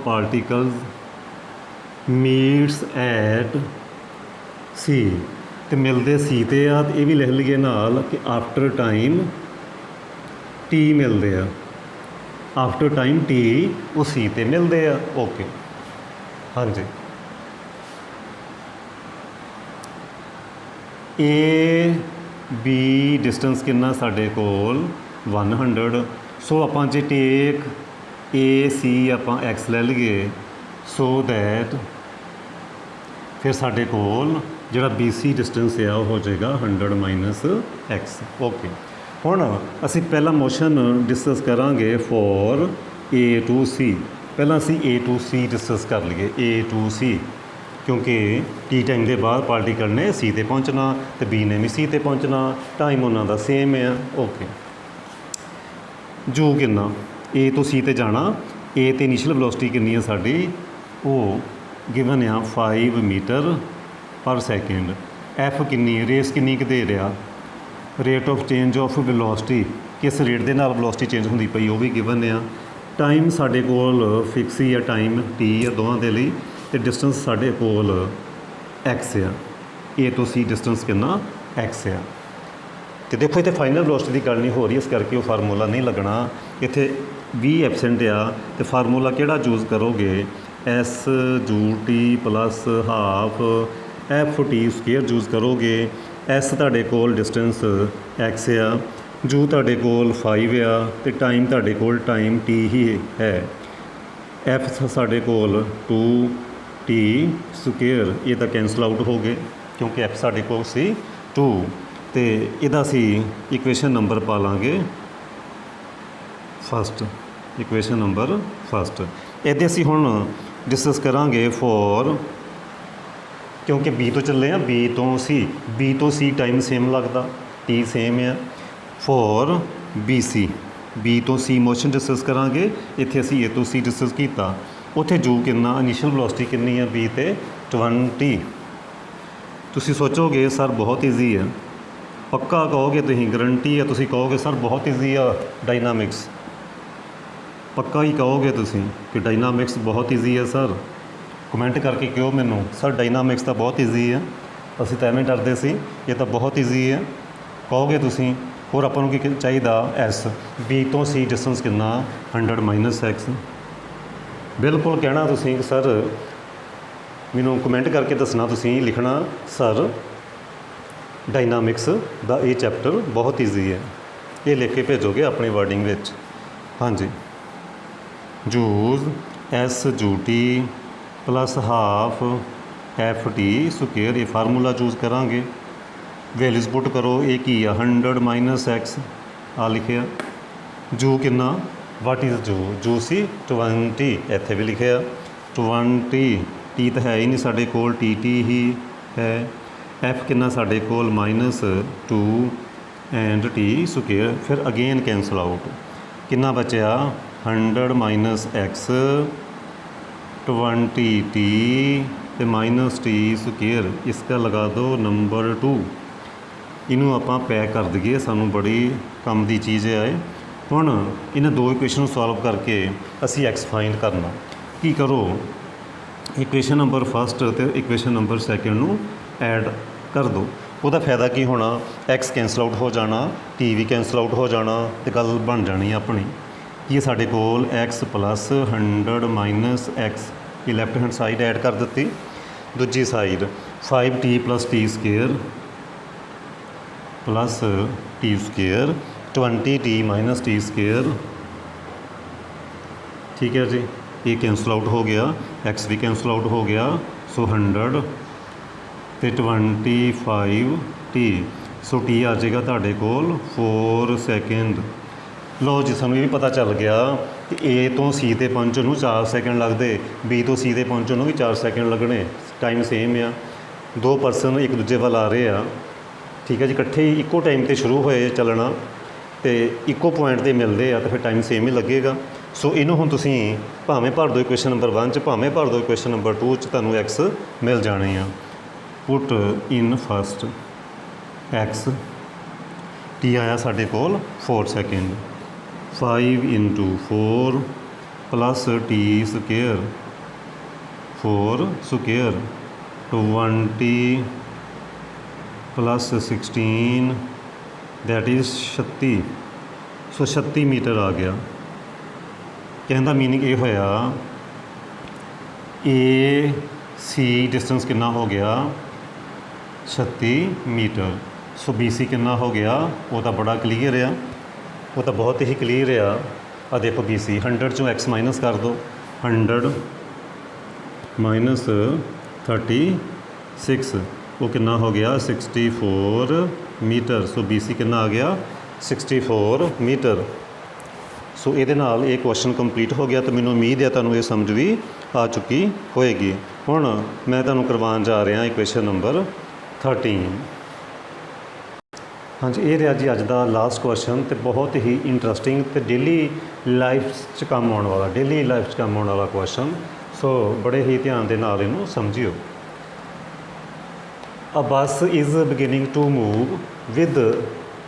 particles meets at C, ਅਤੇ ਮਿਲਦੇ ਸੀ 'ਤੇ ਆ, ਅਤੇ ਇਹ ਵੀ ਲਿਖ ਲਈਏ ਨਾਲ ਕਿ ਆਫਟਰ ਟਾਈਮ ਟੀ ਮਿਲਦੇ ਆ, ਆਫਟਰ ਟਾਈਮ ਟੀ ਉਹ ਸੀ 'ਤੇ ਮਿਲਦੇ ਆ। ਓਕੇ, ਹਾਂਜੀ। ਏ ਬੀ ਡਿਸਟੈਂਸ ਕਿੰਨਾ ਸਾਡੇ ਕੋਲ 100, ਸੋ ਆਪਾਂ ਜੇ ਟੇਕ ਏ ਸੀ ਆਪਾਂ ਐਕਸ ਲੈ ਲਈਏ, ਸੋ ਦੈਟ ਫਿਰ ਸਾਡੇ ਕੋਲ ਜਿਹੜਾ ਬੀ ਸੀ ਡਿਸਟੈਂਸ ਆ ਉਹ ਹੋ ਜਾਏਗਾ 100 ਮਾਈਨਸ ਐਕਸ। ਓਕੇ, ਹੁਣ ਅਸੀਂ ਪਹਿਲਾ ਮੋਸ਼ਨ ਡਿਸਕਸ ਕਰਾਂਗੇ ਫੋਰ ਏ ਟੂ ਸੀ। ਪਹਿਲਾਂ ਅਸੀਂ ਏ ਟੂ ਸੀ ਡਿਸਕਸ ਕਰ ਲਈਏ, ਏ ਟੂ ਸੀ, ਕਿਉਂਕਿ ਟੀ ਟਾਈਮ ਦੇ ਬਾਅਦ ਪਾਰਟੀਕਲ ਨੇ ਸੀ 'ਤੇ ਪਹੁੰਚਣਾ ਅਤੇ ਬੀ ਨੇ ਵੀ ਸੀ 'ਤੇ ਪਹੁੰਚਣਾ, ਟਾਈਮ ਉਹਨਾਂ ਦਾ ਸੇਮ ਆ। ਓਕੇ, ਜੋ ਕਿੰਨਾ ਏ ਤੋਂ ਸੀ 'ਤੇ ਜਾਣਾ, ਏ 'ਤੇ ਇਨੀਸ਼ੀਅਲ ਵੈਲੋਸਿਟੀ ਕਿੰਨੀ ਆ ਸਾਡੀ, ਉਹ ਗਿਵਨ ਆ 5 ਮੀਟਰ ਪਰ ਸੈਕਿੰਡ। ਐਫ ਕਿੰਨੀ, ਰੇਸ ਕਿੰਨੀ ਕੁ ਦੇ ਰਿਹਾ, rate of change of velocity, ਕਿਸ ਰੇਟ ਦੇ ਨਾਲ ਵੈਲੋਸਿਟੀ ਚੇਂਜ ਹੁੰਦੀ ਪਈ, ਉਹ ਵੀ ਗਿਵਨ ਆ। ਟਾਈਮ ਸਾਡੇ ਕੋਲ ਫਿਕਸ ਹੀ ਆ, ਟਾਈਮ ਟੀ ਆ ਦੋਵਾਂ ਦੇ ਲਈ, ਅਤੇ ਡਿਸਟੈਂਸ ਸਾਡੇ ਕੋਲ ਐਕਸ ਆ, ਏ ਤੋਂ ਸੀ ਡਿਸਟੈਂਸ ਕਿੰਨਾ ਐਕਸ ਆ। ਅਤੇ ਦੇਖੋ ਇੱਥੇ ਫਾਈਨਲ ਵੈਲੋਸਿਟੀ ਦੀ ਗੱਲ ਨਹੀਂ ਹੋ ਰਹੀ, ਇਸ ਕਰਕੇ ਉਹ ਫਾਰਮੂਲਾ ਨਹੀਂ ਲੱਗਣਾ, ਇੱਥੇ ਵੀ ਐਬਸੈਂਟ ਆ। ਅਤੇ ਫਾਰਮੂਲਾ ਕਿਹੜਾ ਚੂਜ਼ ਕਰੋਗੇ, ਐਸ ਜੂ T plus half F T square use ਕਰੋਗੇ। ਐਸ ਤੁਹਾਡੇ ਕੋਲ ਡਿਸਟੈਂਸ ਐਕਸ ਆ, ਜੂ ਤੁਹਾਡੇ ਕੋਲ 5 ਆ, ਅਤੇ ਟਾਈਮ ਤੁਹਾਡੇ ਕੋਲ ਟਾਈਮ ਟੀ ਹੀ ਹੈ। ਐਫ ਸਾਡੇ ਕੋਲ 2 ਟੀ ਸਕੁਏਅਰ, ਇਹ ਤਾਂ ਕੈਂਸਲ ਆਊਟ ਹੋ ਗਏ ਕਿਉਂਕਿ ਐਫ ਸਾਡੇ ਕੋਲ ਸੀ 2, ਅਤੇ ਇਹਦਾ ਅਸੀਂ ਇਕੁਏਸ਼ਨ ਨੰਬਰ ਪਾ ਲਾਂਗੇ ਫਸਟ, ਇਕੁਏਸ਼ਨ ਨੰਬਰ ਫਸਟ। ਇਹਦੇ ਅਸੀਂ ਹੁਣ ਡਿਸਕਸ ਕਰਾਂਗੇ ਫੋਰ, ਕਿਉਂਕਿ ਬੀ ਤੋਂ ਚੱਲੇ ਆ, ਬੀ ਤੋਂ ਸੀ ਟਾਈਮ ਸੇਮ ਲੱਗਦਾ, ਟੀ ਸੇਮ ਆ। ਫੋਰ ਬੀ ਸੀ, ਬੀ ਤੋਂ ਸੀ ਮੋਸ਼ਨ ਡਿਸਕਸ ਕਰਾਂਗੇ, ਇੱਥੇ ਅਸੀਂ ਏ ਤੋਂ ਸੀ ਡਿਸਕਸ ਕੀਤਾ। ਉੱਥੇ ਜੂ ਕਿੰਨਾ, ਇਨੀਸ਼ੀਅਲ ਵੈਲੋਸਿਟੀ ਕਿੰਨੀ ਆ ਬੀ 'ਤੇ 20। ਤੁਸੀਂ ਸੋਚੋਗੇ ਸਰ ਬਹੁਤ ਈਜ਼ੀ ਆ, ਪੱਕਾ ਕਹੋਗੇ ਤੁਸੀਂ, ਗਰੰਟੀ ਆ, ਤੁਸੀਂ ਕਹੋਗੇ ਸਰ ਬਹੁਤ ਈਜ਼ੀ ਆ ਡਾਇਨਾਮਿਕਸ, ਪੱਕਾ ਹੀ ਕਹੋਗੇ ਤੁਸੀਂ ਕਿ ਡਾਇਨਾਮਿਕਸ ਬਹੁਤ ਈਜ਼ੀ ਆ ਸਰ। ਕਮੈਂਟ ਕਰਕੇ ਕਿਉਂ ਮੈਨੂੰ, ਸਰ ਡਾਇਨਾਮਿਕਸ ਤਾਂ ਬਹੁਤ ਈਜ਼ੀ ਆ, ਅਸੀਂ ਤਾਂ ਐਵੇਂ ਡਰਦੇ ਸੀ, ਇਹ ਤਾਂ ਬਹੁਤ ਈਜ਼ੀ ਆ ਕਹੋਗੇ ਤੁਸੀਂ। ਹੋਰ ਆਪਾਂ ਨੂੰ ਕੀ ਚਾਹੀਦਾ, ਐਸ, ਬੀ ਤੋਂ ਸੀ ਡਿਸਟੈਂਸ ਕਿੰਨਾ 100 ਮਾਈਨਸ ਐਕਸ। ਬਿਲਕੁਲ ਕਹਿਣਾ ਤੁਸੀਂ ਕਿ ਸਰ, ਮੈਨੂੰ ਕਮੈਂਟ ਕਰਕੇ ਦੱਸਣਾ, ਤੁਸੀਂ ਲਿਖਣਾ ਸਰ ਡਾਇਨਾਮਿਕਸ ਦਾ ਇਹ ਚੈਪਟਰ ਬਹੁਤ ਈਜ਼ੀ ਹੈ, ਇਹ ਲਿਖ ਕੇ ਭੇਜੋਗੇ ਆਪਣੀ ਵਰਡਿੰਗ ਵਿੱਚ। ਹਾਂਜੀ, ਜੂਜ਼ ਐਸ ਜੂ T plus half F T square, ਇਹ ਫਾਰਮੂਲਾ ਚੂਜ਼ ਕਰਾਂਗੇ। ਵੈਲਿਊਜ਼ ਪੁੱਟ ਕਰੋ, ਇਹ ਕੀ ਆ 100 ਮਾਈਨਸ ਐਕਸ ਆ ਲਿਖਿਆ। ਜੂ ਕਿੰਨਾ, ਵਾਟ ਇਜ਼ ਜੂ, ਜੂ ਸੀ 20, ਇੱਥੇ ਵੀ ਲਿਖਿਆ। 20 टी तो है ही नहीं साढ़े कोल, टी टी ही है। एफ कितना साढ़े कोल -2 एंड टी स्क्वेयर। फिर अगेन कैंसल आउट, कितना बचा 100 माइनस एक्स 20 टी तो माइनस टी स्क्वेयर। इसका लगा दो नंबर 2। इनू आपां पैक कर दईए, सानू बड़ी काम की चीज़ है। हुण इन्हां दो इक्वेशन सॉल्व करके असी एक्स फाइंड करना। की करो, इक्वेशन नंबर फस्ट तो इक्वेशन नंबर सैकेंड नू ऐड कर दो। ਉਹਦਾ फ़ायदा की होना, एक्स कैंसल आउट हो जाना, टी भी कैंसल आउट हो जाना तो गल बन जानी अपनी। ये साढ़े कोल एक्स प्लस 100 माइनस एक्स ये लैफ्ट हैंड साइड ऐड कर दी। दूजी side 5t plus T square plus T square 20t minus T square. ठीक है जी, ये कैंसल आउट हो गया, एक्स भी कैंसल आउट हो गया। सो 100 तो 25t। सो टी आ जाएगा तुहाडे कोल 4 सैकेंड। लो जी, सानूं ये भी पता चल गया कि ए तो सी ते पहुँचण नूं 4 सैकेंड लगते, बी तो सी ते पहुँचण नूं भी 4 सैकेंड लगने। टाइम सेम आ, दो परसन एक दूजे वाल आ रहे आ। ठीक है जी, इकट्ठे ही इक्को टाइम ते शुरू होए चलना तो इक्को पॉइंट ते मिलते हैं तो फिर टाइम सेम ही लगेगा। सो इनू हुण तुसीं भावें भर दो इक्वेशन नंबर 1 च, भावें भर दो इक्वेशन नंबर 2 च, तुहानूं एक्स मिल जाने आ। Put in first X, T आया साढ़े कोल 4 second. 5 into 4 plus T square 4 square 20 plus 16 that is 36। So 36 metre आ गया। कहने का मीनिंग ये होया ए सी डिस्टेंस कितना हो गया 36 मीटर। सो बी सी कितना हो गया, वो तो बड़ा क्लीयर आ, वो तो बहुत ही क्लीयर आ। देखो बी सी 100 चों एक्स माइनस कर दो, 100 माइनस 36 वो कितना हो गया 64 मीटर। सो बी सी कितना आ गया 64 मीटर। सो ये नाल ये क्वेश्चन कंप्लीट हो गया। तो मैनूं उम्मीद है तुहानूं ये समझ भी आ चुकी होएगी। हुण मैं तुहानूं करवाउण जा रहा इक्वेशन नंबर 13। हाँ जी, ये रहा जी अज का लास्ट क्वेश्चन। तो बहुत ही इंटरस्टिंग तो डेली लाइफ च काम आने वाला, डेली लाइफ च काम आने वाला क्वेश्चन। सो बड़े ही ध्यान के नाल इनू समझियो। A bus is beginning to move with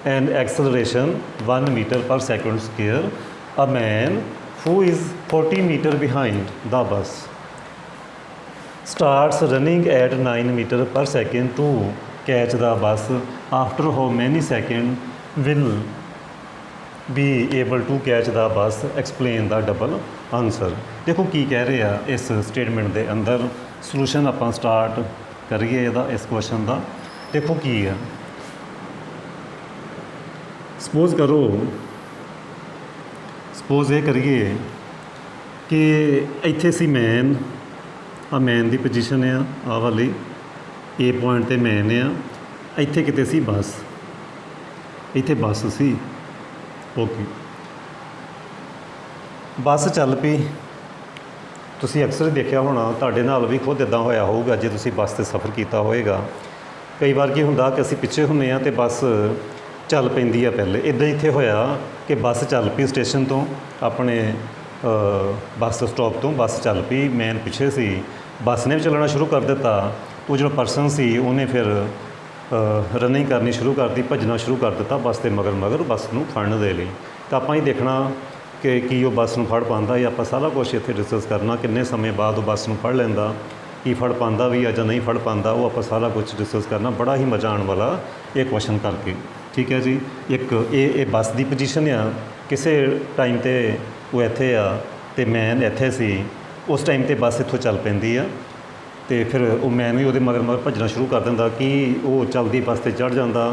an acceleration 1 metre per second square. A man who is 40 metre behind the bus starts running at 9 meter per second to catch the bus. After how many seconds will be able to catch the bus? Explain the double answer. देखो की कह रहे हैं इस statement के अंदर। Solution आप start करिए इहदा इस क्वेश्चन का। देखो की है, सपोज करो, सपोज ये करिए कि इत्थे सी मैन, आ मैन की पोजीशन आ वाली ए पॉइंट ते मैन आ, इत्थे किते सी बस, इत्थे बस सी। ओके, बस चल पई। तुसीं अक्सर देखिया होना, तुहाडे नाल भी खुद इदां होया होऊगा जे तुसीं बस ते सफ़र किया होएगा। कई बार की हुंदा कि असीं पिछे हुंदे आ ते बस चल पैंदी आ पहले। इदां इत्थे होया कि बस चल पई स्टेशन तो, अपने बस स्टॉप तो बस चल पई, मैन पिछे सी, बस ने भी चलना शुरू कर दिता। वो जो परसन सी उन्हें फिर रनिंग करनी शुरू कर दी, भजना शुरू कर दिता बस के मगर मगर बस नूं फड़न दे लई। तो आपां ही देखना कि वो बस नूं फड़ पांदा, या आपां सारा कुछ इत्थे डिस्कस करना किन्ने समय बाद वो बस नूं फड़ लैंदा, की फड़ पांदा भी या नहीं फड़ पांदा, वो आपां सारा कुछ डिस्कस करना। बड़ा ही मज़ा आने वाला ये क्वेश्चन करके। ठीक है जी, एक ये बस की पोजीशन आ, किसी टाइम ते वो इत्थे आ ते मैन इत्थे सी, उस टाइम ते बस इत्थों चल पैंदी आ तो फिर वो मैन भी वो मगर मगर भजना शुरू कर दिंदा कि वो चलती बस से चढ़ जाता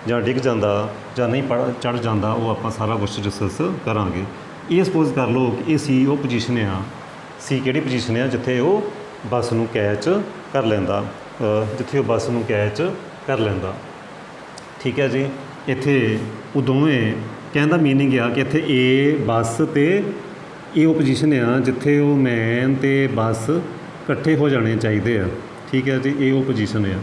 ਜਾਂ डिग जाता ਜਾਂ नहीं चढ़ जाता। वो आप सारा कुछ डिस्कस करांगे। ये सपोज कर लो कि ये सी वो पोजीशन आ, सी किहड़ी पोजीशन आ जिथे वो बस नूं कैच कर लैंदा, जिथे वो बस नूं कैच कर लैंदा। ठीक है जी, इत्थे वो दोवें कहने का मीनिंग आ कि इत्थे ए बस ते ਇਹ ਉਹ ਪੋਜੀਸ਼ਨ ਆ ਜਿੱਥੇ ਉਹ ਮੈਨ ਅਤੇ ਬੱਸ ਇਕੱਠੇ ਹੋ ਜਾਣੇ ਚਾਹੀਦੇ ਆ। ਠੀਕ ਹੈ ਜੀ, ਇਹ ਉਹ ਪੋਜੀਸ਼ਨ ਆ।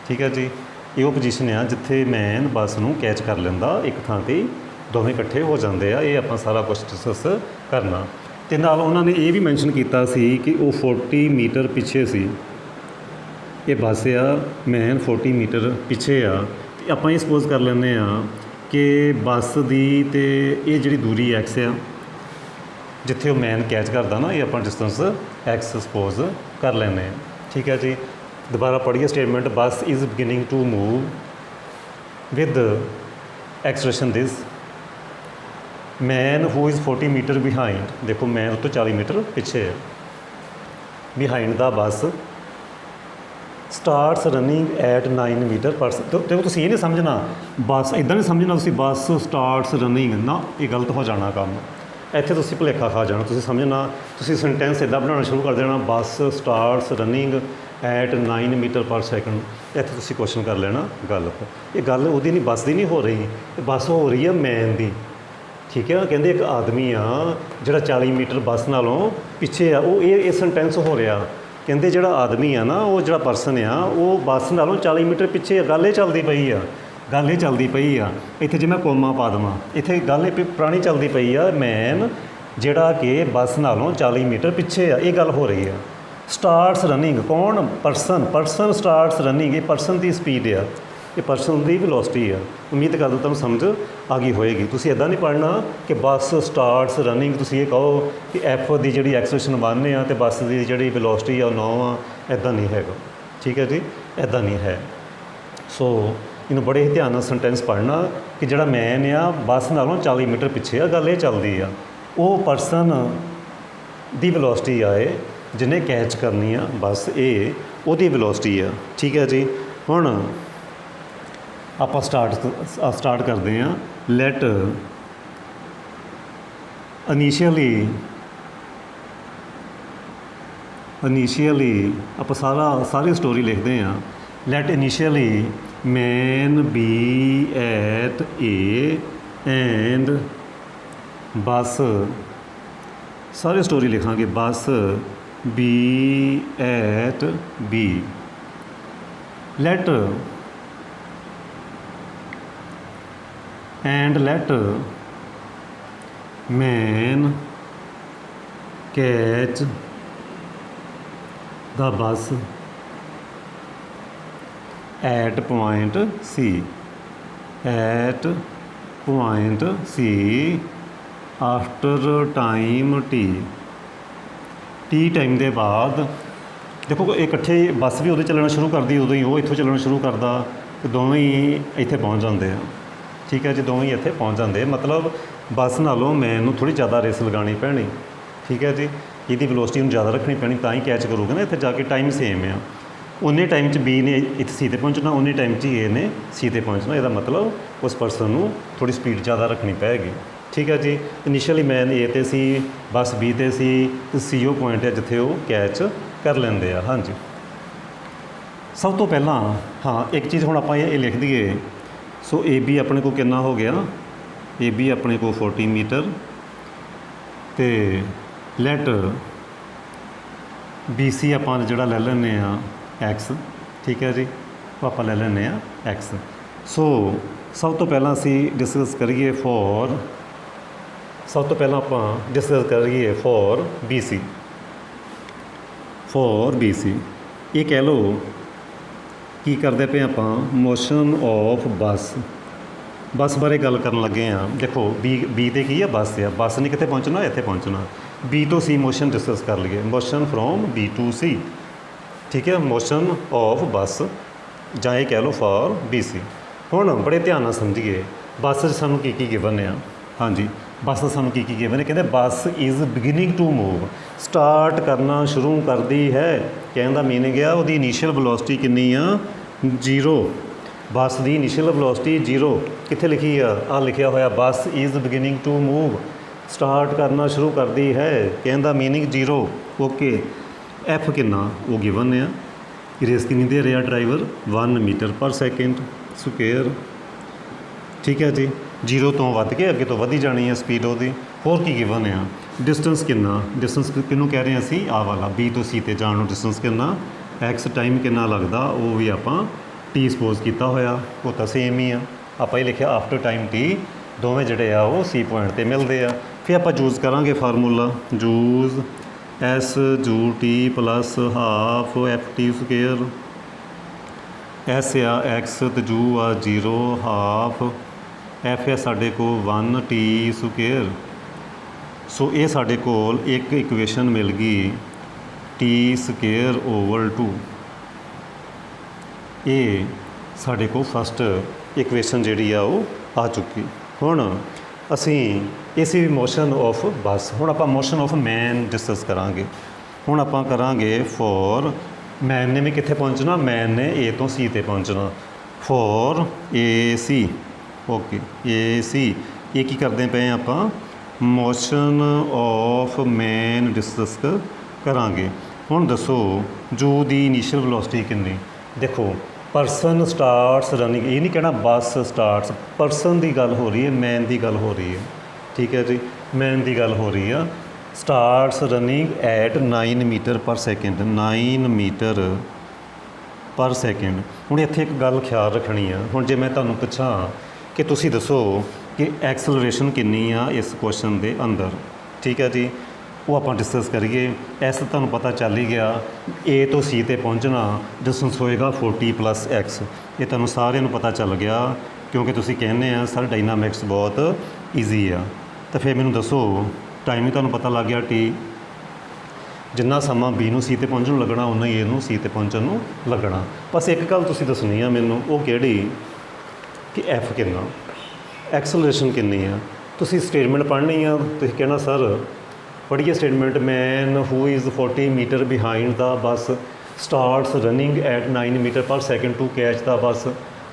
ਠੀਕ ਹੈ ਜੀ, ਇਹ ਉਹ ਪੋਜੀਸ਼ਨ ਆ ਜਿੱਥੇ ਮੈਨ ਬੱਸ ਨੂੰ ਕੈਚ ਕਰ ਲੈਂਦਾ, ਇੱਕ ਥਾਂ 'ਤੇ ਦੋਵੇਂ ਇਕੱਠੇ ਹੋ ਜਾਂਦੇ ਆ। ਇਹ ਆਪਾਂ ਸਾਰਾ ਕੁਛ ਡਿਸਕਸ ਕਰਨਾ। ਅਤੇ ਨਾਲ ਉਹਨਾਂ ਨੇ ਇਹ ਵੀ ਮੈਂਸ਼ਨ ਕੀਤਾ ਸੀ ਕਿ ਉਹ 40 ਮੀਟਰ ਪਿੱਛੇ ਸੀ। ਇਹ ਬੱਸ ਆ, ਮੈਨ 40 ਮੀਟਰ ਪਿੱਛੇ ਆ। ਅਤੇ ਆਪਾਂ ਇਹ ਸਪੋਜ਼ ਕਰ ਲੈਂਦੇ ਹਾਂ ਕਿ ਬੱਸ ਦੀ ਅਤੇ ਇਹ ਜਿਹੜੀ ਦੂਰੀ ਐਕਸ ਆ ਜਿੱਥੇ ਉਹ ਮੈਨ ਕੈਚ ਕਰਦਾ ਨਾ, ਇਹ ਆਪਾਂ ਡਿਸਟੈਂਸ ਐਕਸ ਸਪੋਜ਼ ਕਰ ਲੈਂਦੇ ਹਾਂ। ਠੀਕ ਹੈ ਜੀ, ਦੁਬਾਰਾ ਪੜ੍ਹੀਏ statement. Bus is beginning to move with acceleration this man who is 40 metre behind. ਦੇਖੋ ਮੈਨ ਉਹ ਤੋਂ 40 ਮੀਟਰ ਪਿੱਛੇ ਹੈ। ਬਿਹਾਈਂਡ ਦਾ bus starts running at 9 metre per ਦੇਖੋ ਤੁਸੀਂ ਇਹ ਨਹੀਂ ਸਮਝਣਾ ਬੱਸ ਇੱਦਾਂ ਨਹੀਂ ਸਮਝਣਾ ਤੁਸੀਂ ਬੱਸ ਸਟਾਰਟਸ ਰਨਿੰਗ ਨਾ, ਇਹ ਗਲਤ ਹੋ ਜਾਣਾ ਕੰਮ। ਇੱਥੇ ਤੁਸੀਂ ਭੁਲੇਖਾ ਖਾ ਜਾਣਾ। ਤੁਸੀਂ ਸਮਝਣਾ, ਤੁਸੀਂ ਸੈਂਟੈਂਸ ਇੱਦਾਂ ਬਣਾਉਣਾ ਸ਼ੁਰੂ ਕਰ ਦੇਣਾ, bus starts running at 9 metre per second. ਇੱਥੇ ਤੁਸੀਂ ਕੁਐਸਚਨ ਕਰ ਲੈਣਾ ਗਲਤ। ਇਹ ਗੱਲ ਉਹਦੀ ਨਹੀਂ, ਬੱਸ ਦੀ ਨਹੀਂ ਹੋ ਰਹੀ, ਇਹ ਬੱਸ ਹੋ ਰਹੀ ਹੈ ਮੈਨ ਦੀ। ਠੀਕ ਹੈ, ਕਹਿੰਦੇ ਇੱਕ ਆਦਮੀ ਆ ਜਿਹੜਾ 40 ਮੀਟਰ ਬੱਸ ਨਾਲੋਂ ਪਿੱਛੇ ਆ। ਉਹ ਇਹ ਸੈਂਟੈਂਸ ਹੋ ਰਿਹਾ, ਕਹਿੰਦੇ ਜਿਹੜਾ ਆਦਮੀ ਆ ਨਾ, ਉਹ ਜਿਹੜਾ ਪਰਸਨ ਆ ਉਹ ਬੱਸ ਨਾਲੋਂ 40 ਮੀਟਰ ਪਿੱਛੇ ਆ। ਗੱਲ ਇਹ ਚੱਲਦੀ ਪਈ ਆ, ਗੱਲ ਇਹ ਚੱਲਦੀ ਪਈ ਆ। ਇੱਥੇ ਜੇ ਮੈਂ ਕੋਮਾ ਪਾ ਦੇਵਾਂ, ਇੱਥੇ ਗੱਲ ਇਹ ਪੁਰਾਣੀ ਚੱਲਦੀ ਪਈ ਆ, ਮੈਨ ਜਿਹੜਾ ਕਿ ਬੱਸ ਨਾਲੋਂ 40 ਮੀਟਰ ਪਿੱਛੇ ਆ, ਇਹ ਗੱਲ ਹੋ ਰਹੀ ਆ। ਸਟਾਰਟਸ ਰਨਿੰਗ, ਕੌਣ? ਪਰਸਨ ਸਟਾਰਟਸ ਰਨਿੰਗ, ਇਹ ਪਰਸਨ ਦੀ ਸਪੀਡ ਆ, ਇਹ ਪਰਸਨ ਦੀ ਵੈਲੋਸਿਟੀ ਆ। ਉਮੀਦ ਕਰਦਾ ਤੁਹਾਨੂੰ ਸਮਝ ਆ ਗਈ ਹੋਏਗੀ। ਤੁਸੀਂ ਇੱਦਾਂ ਨਹੀਂ ਪੜ੍ਹਨਾ ਕਿ ਬੱਸ ਸਟਾਰਟਸ ਰਨਿੰਗ, ਤੁਸੀਂ ਇਹ ਕਹੋ ਕਿ ਐਫ ਦੀ ਜਿਹੜੀ ਐਕਸਲਰੇਸ਼ਨ 1 ਆ ਅਤੇ ਬੱਸ ਦੀ ਜਿਹੜੀ ਵੈਲੋਸਿਟੀ ਆ ਉਹ 9 ਆ। ਇੱਦਾਂ ਨਹੀਂ ਹੈਗਾ। ਠੀਕ ਹੈ ਜੀ, ਇੱਦਾਂ ਨਹੀਂ ਹੈ। ਸੋ ਇਹਨੂੰ ਬੜੇ ਹੀ ਧਿਆਨ ਨਾਲ ਸੈਂਟੈਂਸ ਪੜ੍ਹਨਾ ਕਿ ਜਿਹੜਾ ਮੈਨ ਆ ਬੱਸ ਨਾਲੋਂ 40 ਮੀਟਰ ਪਿੱਛੇ ਆ। ਗੱਲ ਇਹ ਚੱਲਦੀ ਆ, ਉਹ ਪਰਸਨ ਦੀ ਵੈਲੋਸਿਟੀ ਆ ਇਹ ਜਿਹਨੇ ਕੈਚ ਕਰਨੀ ਆ ਬੱਸ, ਇਹ ਉਹਦੀ ਵੈਲੋਸਿਟੀ ਆ। ਠੀਕ ਹੈ ਜੀ, ਹੁਣ ਆਪਾਂ ਸਟਾਰਟ ਕਰਦੇ ਹਾਂ। ਲੈਟ ਇਨੀਸ਼ੀਅਲੀ ਆਪਾਂ ਸਾਰੀ ਸਟੋਰੀ ਲਿਖਦੇ ਹਾਂ। Let initially man be at A and bus, ਸਾਰੀ ਸਟੋਰੀ ਲਿਖਾਂਗੇ। Bus be at B. Let and let man catch the bus at point C, at point C after time T, T time ਦੇ ਬਾਅਦ। ਦੇਖੋ ਇਕੱਠੇ ਬੱਸ ਵੀ ਉਦੋਂ ਚੱਲਣਾ ਸ਼ੁਰੂ ਕਰਦੀ, ਉਦੋਂ ਹੀ ਉਹ ਇੱਥੋਂ ਚੱਲਣਾ ਸ਼ੁਰੂ ਕਰਦਾ ਅਤੇ ਦੋਵੇਂ ਹੀ ਇੱਥੇ ਪਹੁੰਚ ਜਾਂਦੇ ਆ। ਠੀਕ ਹੈ ਜੀ, ਦੋਵੇਂ ਹੀ ਇੱਥੇ ਪਹੁੰਚ ਜਾਂਦੇ। ਮਤਲਬ ਬੱਸ ਨਾਲੋਂ ਮੈਨ ਨੂੰ ਥੋੜ੍ਹੀ ਜ਼ਿਆਦਾ ਰੇਸ ਲਗਾਉਣੀ ਪੈਣੀ। ਠੀਕ ਹੈ ਜੀ, ਇਹਦੀ ਵੈਲੋਸਿਟੀ ਨੂੰ ਜ਼ਿਆਦਾ ਰੱਖਣੀ ਪੈਣੀ, ਤਾਂ ਹੀ ਕੈਚ ਕਰੂਗਾ ਨਾ। ਇੱਥੇ ਜਾ ਕੇ ਟਾਈਮ ਸੇਮ ਆ। ਉਨੇ ਟਾਈਮ 'ਚ ਬੀ ਨੇ ਇੱਥੇ ਸੀ 'ਤੇ ਪਹੁੰਚਣਾ, ਉਨੇ ਟਾਈਮ 'ਚ ਹੀ ਏ ਨੇ ਸੀ 'ਤੇ ਪਹੁੰਚਣਾ। ਇਹਦਾ ਮਤਲਬ ਉਸ ਪਰਸਨ ਨੂੰ ਥੋੜ੍ਹੀ ਸਪੀਡ ਜ਼ਿਆਦਾ ਰੱਖਣੀ ਪਏਗੀ। ਠੀਕ ਹੈ ਜੀ, ਇਨੀਸ਼ੀਅਲੀ ਮੈਨ ਏ 'ਤੇ ਸੀ, ਬੱਸ ਬੀ 'ਤੇ ਸੀ, ਅਤੇ ਸੀ ਉਹ ਪੁਆਇੰਟ ਹੈ ਜਿੱਥੇ ਉਹ ਕੈਚ ਕਰ ਲੈਂਦੇ ਆ। ਹਾਂਜੀ, ਸਭ ਤੋਂ ਪਹਿਲਾਂ ਹਾਂ ਇੱਕ ਚੀਜ਼ ਹੁਣ ਆਪਾਂ ਇਹ ਲਿਖ ਦਈਏ। ਸੋ ਏ ਬੀ ਆਪਣੇ ਕੋਲ ਕਿੰਨਾ ਹੋ ਗਿਆ? ਏ ਬੀ ਆਪਣੇ ਕੋਲ 40 ਮੀਟਰ, ਅਤੇ ਲੈਟ ਬੀ ਸੀ ਆਪਾਂ ਜਿਹੜਾ ਲੈ ਲੈਂਦੇ ਹਾਂ ਐਕਸ। ਠੀਕ ਹੈ ਜੀ, ਉਹ ਆਪਾਂ ਲੈ ਲੈਂਦੇ ਹਾਂ ਐਕਸ। ਸੋ ਸਭ ਤੋਂ ਪਹਿਲਾਂ ਅਸੀਂ ਡਿਸਕਸ ਕਰੀਏ ਫੋਰ ਬੀ ਸੀ। ਇਹ ਕਹਿ ਲਓ ਕੀ ਕਰਦੇ ਪਏ ਆਪਾਂ, ਮੋਸ਼ਨ ਆਫ ਬੱਸ ਬਾਰੇ ਗੱਲ ਕਰਨ ਲੱਗੇ ਹਾਂ। ਦੇਖੋ ਬੀ 'ਤੇ ਕੀ ਆ? ਬੱਸ ਆ। ਬੱਸ ਨੇ ਕਿੱਥੇ ਪਹੁੰਚਣਾ? ਇੱਥੇ ਪਹੁੰਚਣਾ। ਬੀ ਤੋਂ ਸੀ ਮੋਸ਼ਨ ਡਿਸਕਸ ਕਰ ਲਈਏ। Motion from B to C. ਠੀਕ ਹੈ, ਮੋਸ਼ਨ ਆਫ ਬੱਸ, ਜਾਂ ਇਹ ਕਹਿ ਲਓ ਫਾਰ ਬੀ ਸੀ। ਹੁਣ ਬੜੇ ਧਿਆਨ ਨਾਲ ਸਮਝੀਏ, ਬੱਸ 'ਚ ਸਾਨੂੰ ਕੀ ਗਿਵਨ ਆ। ਹਾਂਜੀ, ਬੱਸ ਦਾ ਸਾਨੂੰ ਕੀ ਗਿਵਨ ਹੈ? ਕਹਿੰਦੇ bus is beginning to move, start ਕਰਨਾ ਸ਼ੁਰੂ ਕਰਦੀ ਹੈ। ਕਹਿਣ ਦਾ ਮੀਨਿੰਗ ਆ ਉਹਦੀ ਇਨੀਸ਼ੀਅਲ ਵੈਲੋਸਿਟੀ ਕਿੰਨੀ ਆ? 0। ਬੱਸ ਦੀ ਇਨੀਸ਼ੀਅਲ ਵੈਲੋਸਿਟੀ 0 ਕਿੱਥੇ ਲਿਖੀ ਆ? ਆਹ ਲਿਖਿਆ ਹੋਇਆ, bus is beginning to move, start ਕਰਨਾ ਸ਼ੁਰੂ ਕਰਦੀ ਹੈ। ਕਹਿਣ ਦਾ ਮੀਨਿੰਗ 0। ਓਕੇ, ਐਫ ਕਿੰਨਾ? ਉਹ ਗਿਵਨ ਆ। ਰੇਸ ਕਿੰਨੀ ਦੇ ਰਿਹਾ driver? 1 metre per second square. ਠੀਕ ਹੈ ਜੀ, 0 ਤੋਂ ਵੱਧ ਕੇ ਅੱਗੇ ਤੋਂ ਵਧੀ ਜਾਣੀ ਹੈ ਸਪੀਡ ਉਹਦੀ। ਹੋਰ ਕੀ ਗਿਵਨ ਆ? डिस्टेंस कितना, डिस्टेंस किनू कह रहे हैं ਅਸੀਂ ਆ ਵਾਲਾ B ਤੋਂ C ਤੇ ਜਾਣ ਨੂੰ डिस्टेंस कितना, x टाइम कितना लगता वो भी आप t सपोज किया होया, वो तो सेम ही आ। आप ही लिखा आफ्टर टाइम t दोवें जोड़े आ वो C पॉइंट पर मिलते हैं। फिर आप यूज़ करांगे फार्मूला यूज़ S जू t plus half ft square, S आ x तो जू आ 0 हाफ f है साढ़े को 1 t स्क्वेयर। सो ये साढ़े कोल एक इक्वेशन मिल गई टी स्केयर ओवर 2, ये साढ़े को फस्ट इक्वेशन जी आ चुकी। हुण असी इसी मोशन ऑफ बस, हुण आप मोशन ऑफ मैन डिस्कस करांगे। हुण आप करांगे फॉर मैन ने भी कित्थे पहुँचना, मैन ने ए तो सी ते पहुँचना, फॉर ए सी ओके ए सी। ये की करते पे आप मोशन ऑफ मैन डिस्कस करांगे। हुण दसो जू दी इनीशियल वेलोसिटी कितनी, देखो परसन स्टार्ट्स रनिंग, ये नहीं कहना बस स्टार्ट्स, परसन की गल हो रही है, मैन की गल हो रही है, ठीक है जी, मैन की गल हो रही है। Starts running at 9 metre per second, 9 metre per second. हुण इत्थे एक गल ख्याल रखनी है, हुण जे मैं तुहानूं पुछां कि तुसीं दसो कि एक्सलरेशन कितनी आ इस क्वेश्चन के अंदर, ठीक है जी, वो आप डिस्कस करिए। ऐसा तुहानूं पता चल ही गया ए तो सी ते पहुँचना डिस्टेंस होएगा 40 प्लस एक्स, ये तुहानूं सारिਆਂ ਨੂੰ पता चल गया क्योंकि तुसीं कहने आ सर डायनामिक्स बहुत ईजी आ। तो फिर मैनूं दसो टाइम भी तुहानूं पता लग गया टी, जिन्ना समा बी नूं सी ते पहुँचण नूं लगना उन्ना ही ए नूं सी ते पहुँचण नूं लगना। बस एक गल तुसीं दसनी आ मैनूं, वो किहड़ी कि एफ कितना, एक्सलरेशन कितनी है। तुसीं स्टेटमेंट पढ़नी आ, तुसीं कहना सर पढ़िए statement, man who is 40 metre behind the bus starts running at 9 metre per second to catch the bus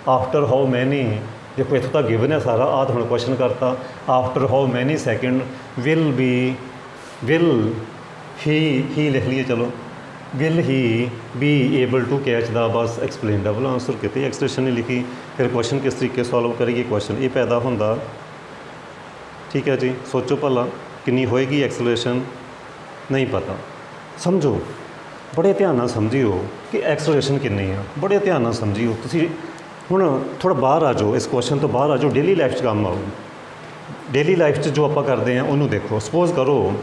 after how many, देखो इत्थों तक गिवन है सारा, आ तो हुण क्वेश्चन करता after how many second will he लिख लीए, चलो will he be able to catch the bus explain double answer कितने एक्सप्रेशन नहीं लिखी। फिर क्वेश्चन किस तरीके सॉल्व करिए, क्वेश्चन ये पैदा होंदा, ठीक है जी। सोचो भला कितनी होएगी एक्सलरेशन, नहीं पता, समझो बड़े ध्यान नाल समझियो कि एक्सलरेशन कितनी है, बड़े ध्यान नाल समझियो। तुसीं हुण थोड़ा बाहर आ जाओ, इस क्वेश्चन तो बाहर आ जाओ, डेली लाइफ काम आओ। डेली लाइफ जो आप करते हैं उन्होंने देखो, सपोज करो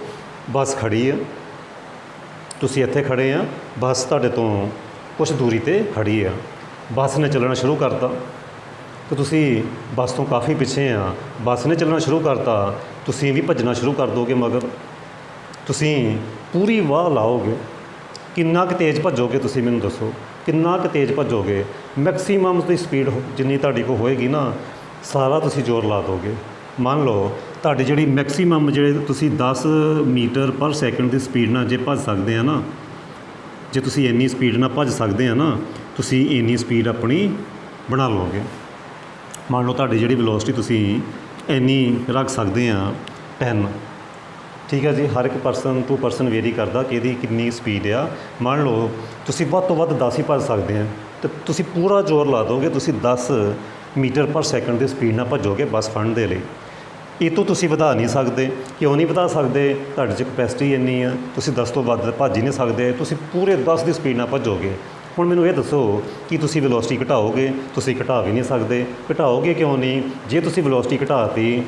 बस खड़ी है, तुसीं इत्थे खड़े हैं, बस तुहाडे तो कुछ दूरी ते खड़ी है, बस ने चलना शुरू करता तो तुसीं बस तो काफ़ी पिछे आ, बस ने चलना शुरू करता, तुसीं भी भजना शुरू कर दोगे, मगर तुसीं पूरी वाह लाओगे, किन्ना क तेज़ भजोगे, तुसीं मैनूं दसो किन्ना क तेज़ भजोगे। मैक्सीमम की स्पीड जिन्नी तुहाडी को होएगी ना, सारा तुसीं जोर ला दोगे। मान लो तुहाडी जिहड़ी मैक्सीमम जिहड़े तुसीं 10 मीटर पर सैकेंड की स्पीड नाल जे भज सकते हैं ना, जे तुसीं इन्नी स्पीड नाल भज सकते हैं ना, तुसीं इन्नी स्पीड अपनी बना लोगे। मान लो तुहाडी जिहड़ी वेलोसिटी तुसीं इन्नी रख सकते हैं 10, ठीक है जी। हर एक परसन टू परसन वेरी करता कि इहदी कितनी स्पीड आ। मान लो तुसीं वध तो वध 10 ही भज सकते हैं, तो तुसीं पूरा जोर ला दोगे, तुसीं 10 मीटर पर सैकेंड की स्पीड नाल भजोगे बस फड़न दे लई। ਇਹ ਤੋਂ ਤੁਸੀਂ ਵਧਾ ਨਹੀਂ ਸਕਦੇ, क्यों नहीं ਵਧਾ ਸਕਦੇ, ਤੁਹਾਡੇ 'ਚ ਕਪੈਸਿਟੀ ਇੰਨੀ ਆ, ਤੁਸੀਂ 10 ਤੋਂ ਵੱਧ ਭੱਜ ਹੀ ਨਹੀਂ ਸਕਦੇ, ਤੁਸੀਂ ਪੂਰੇ 10 ਦੀ ਸਪੀਡ ਨਾਲ ਭੱਜੋਗੇ। ਹੁਣ ਮੈਨੂੰ ਇਹ ਦੱਸੋ ਕਿ ਤੁਸੀਂ ਵੈਲੋਸਿਟੀ ਘਟਾਓਗੇ, ਤੁਸੀਂ ਘਟਾ ਵੀ ਨਹੀਂ ਸਕਦੇ। ਘਟਾਓਗੇ ਕਿਉਂ ਨਹੀਂ, ਜੇ ਤੁਸੀਂ ਵੈਲੋਸਿਟੀ ਘਟਾਤੀ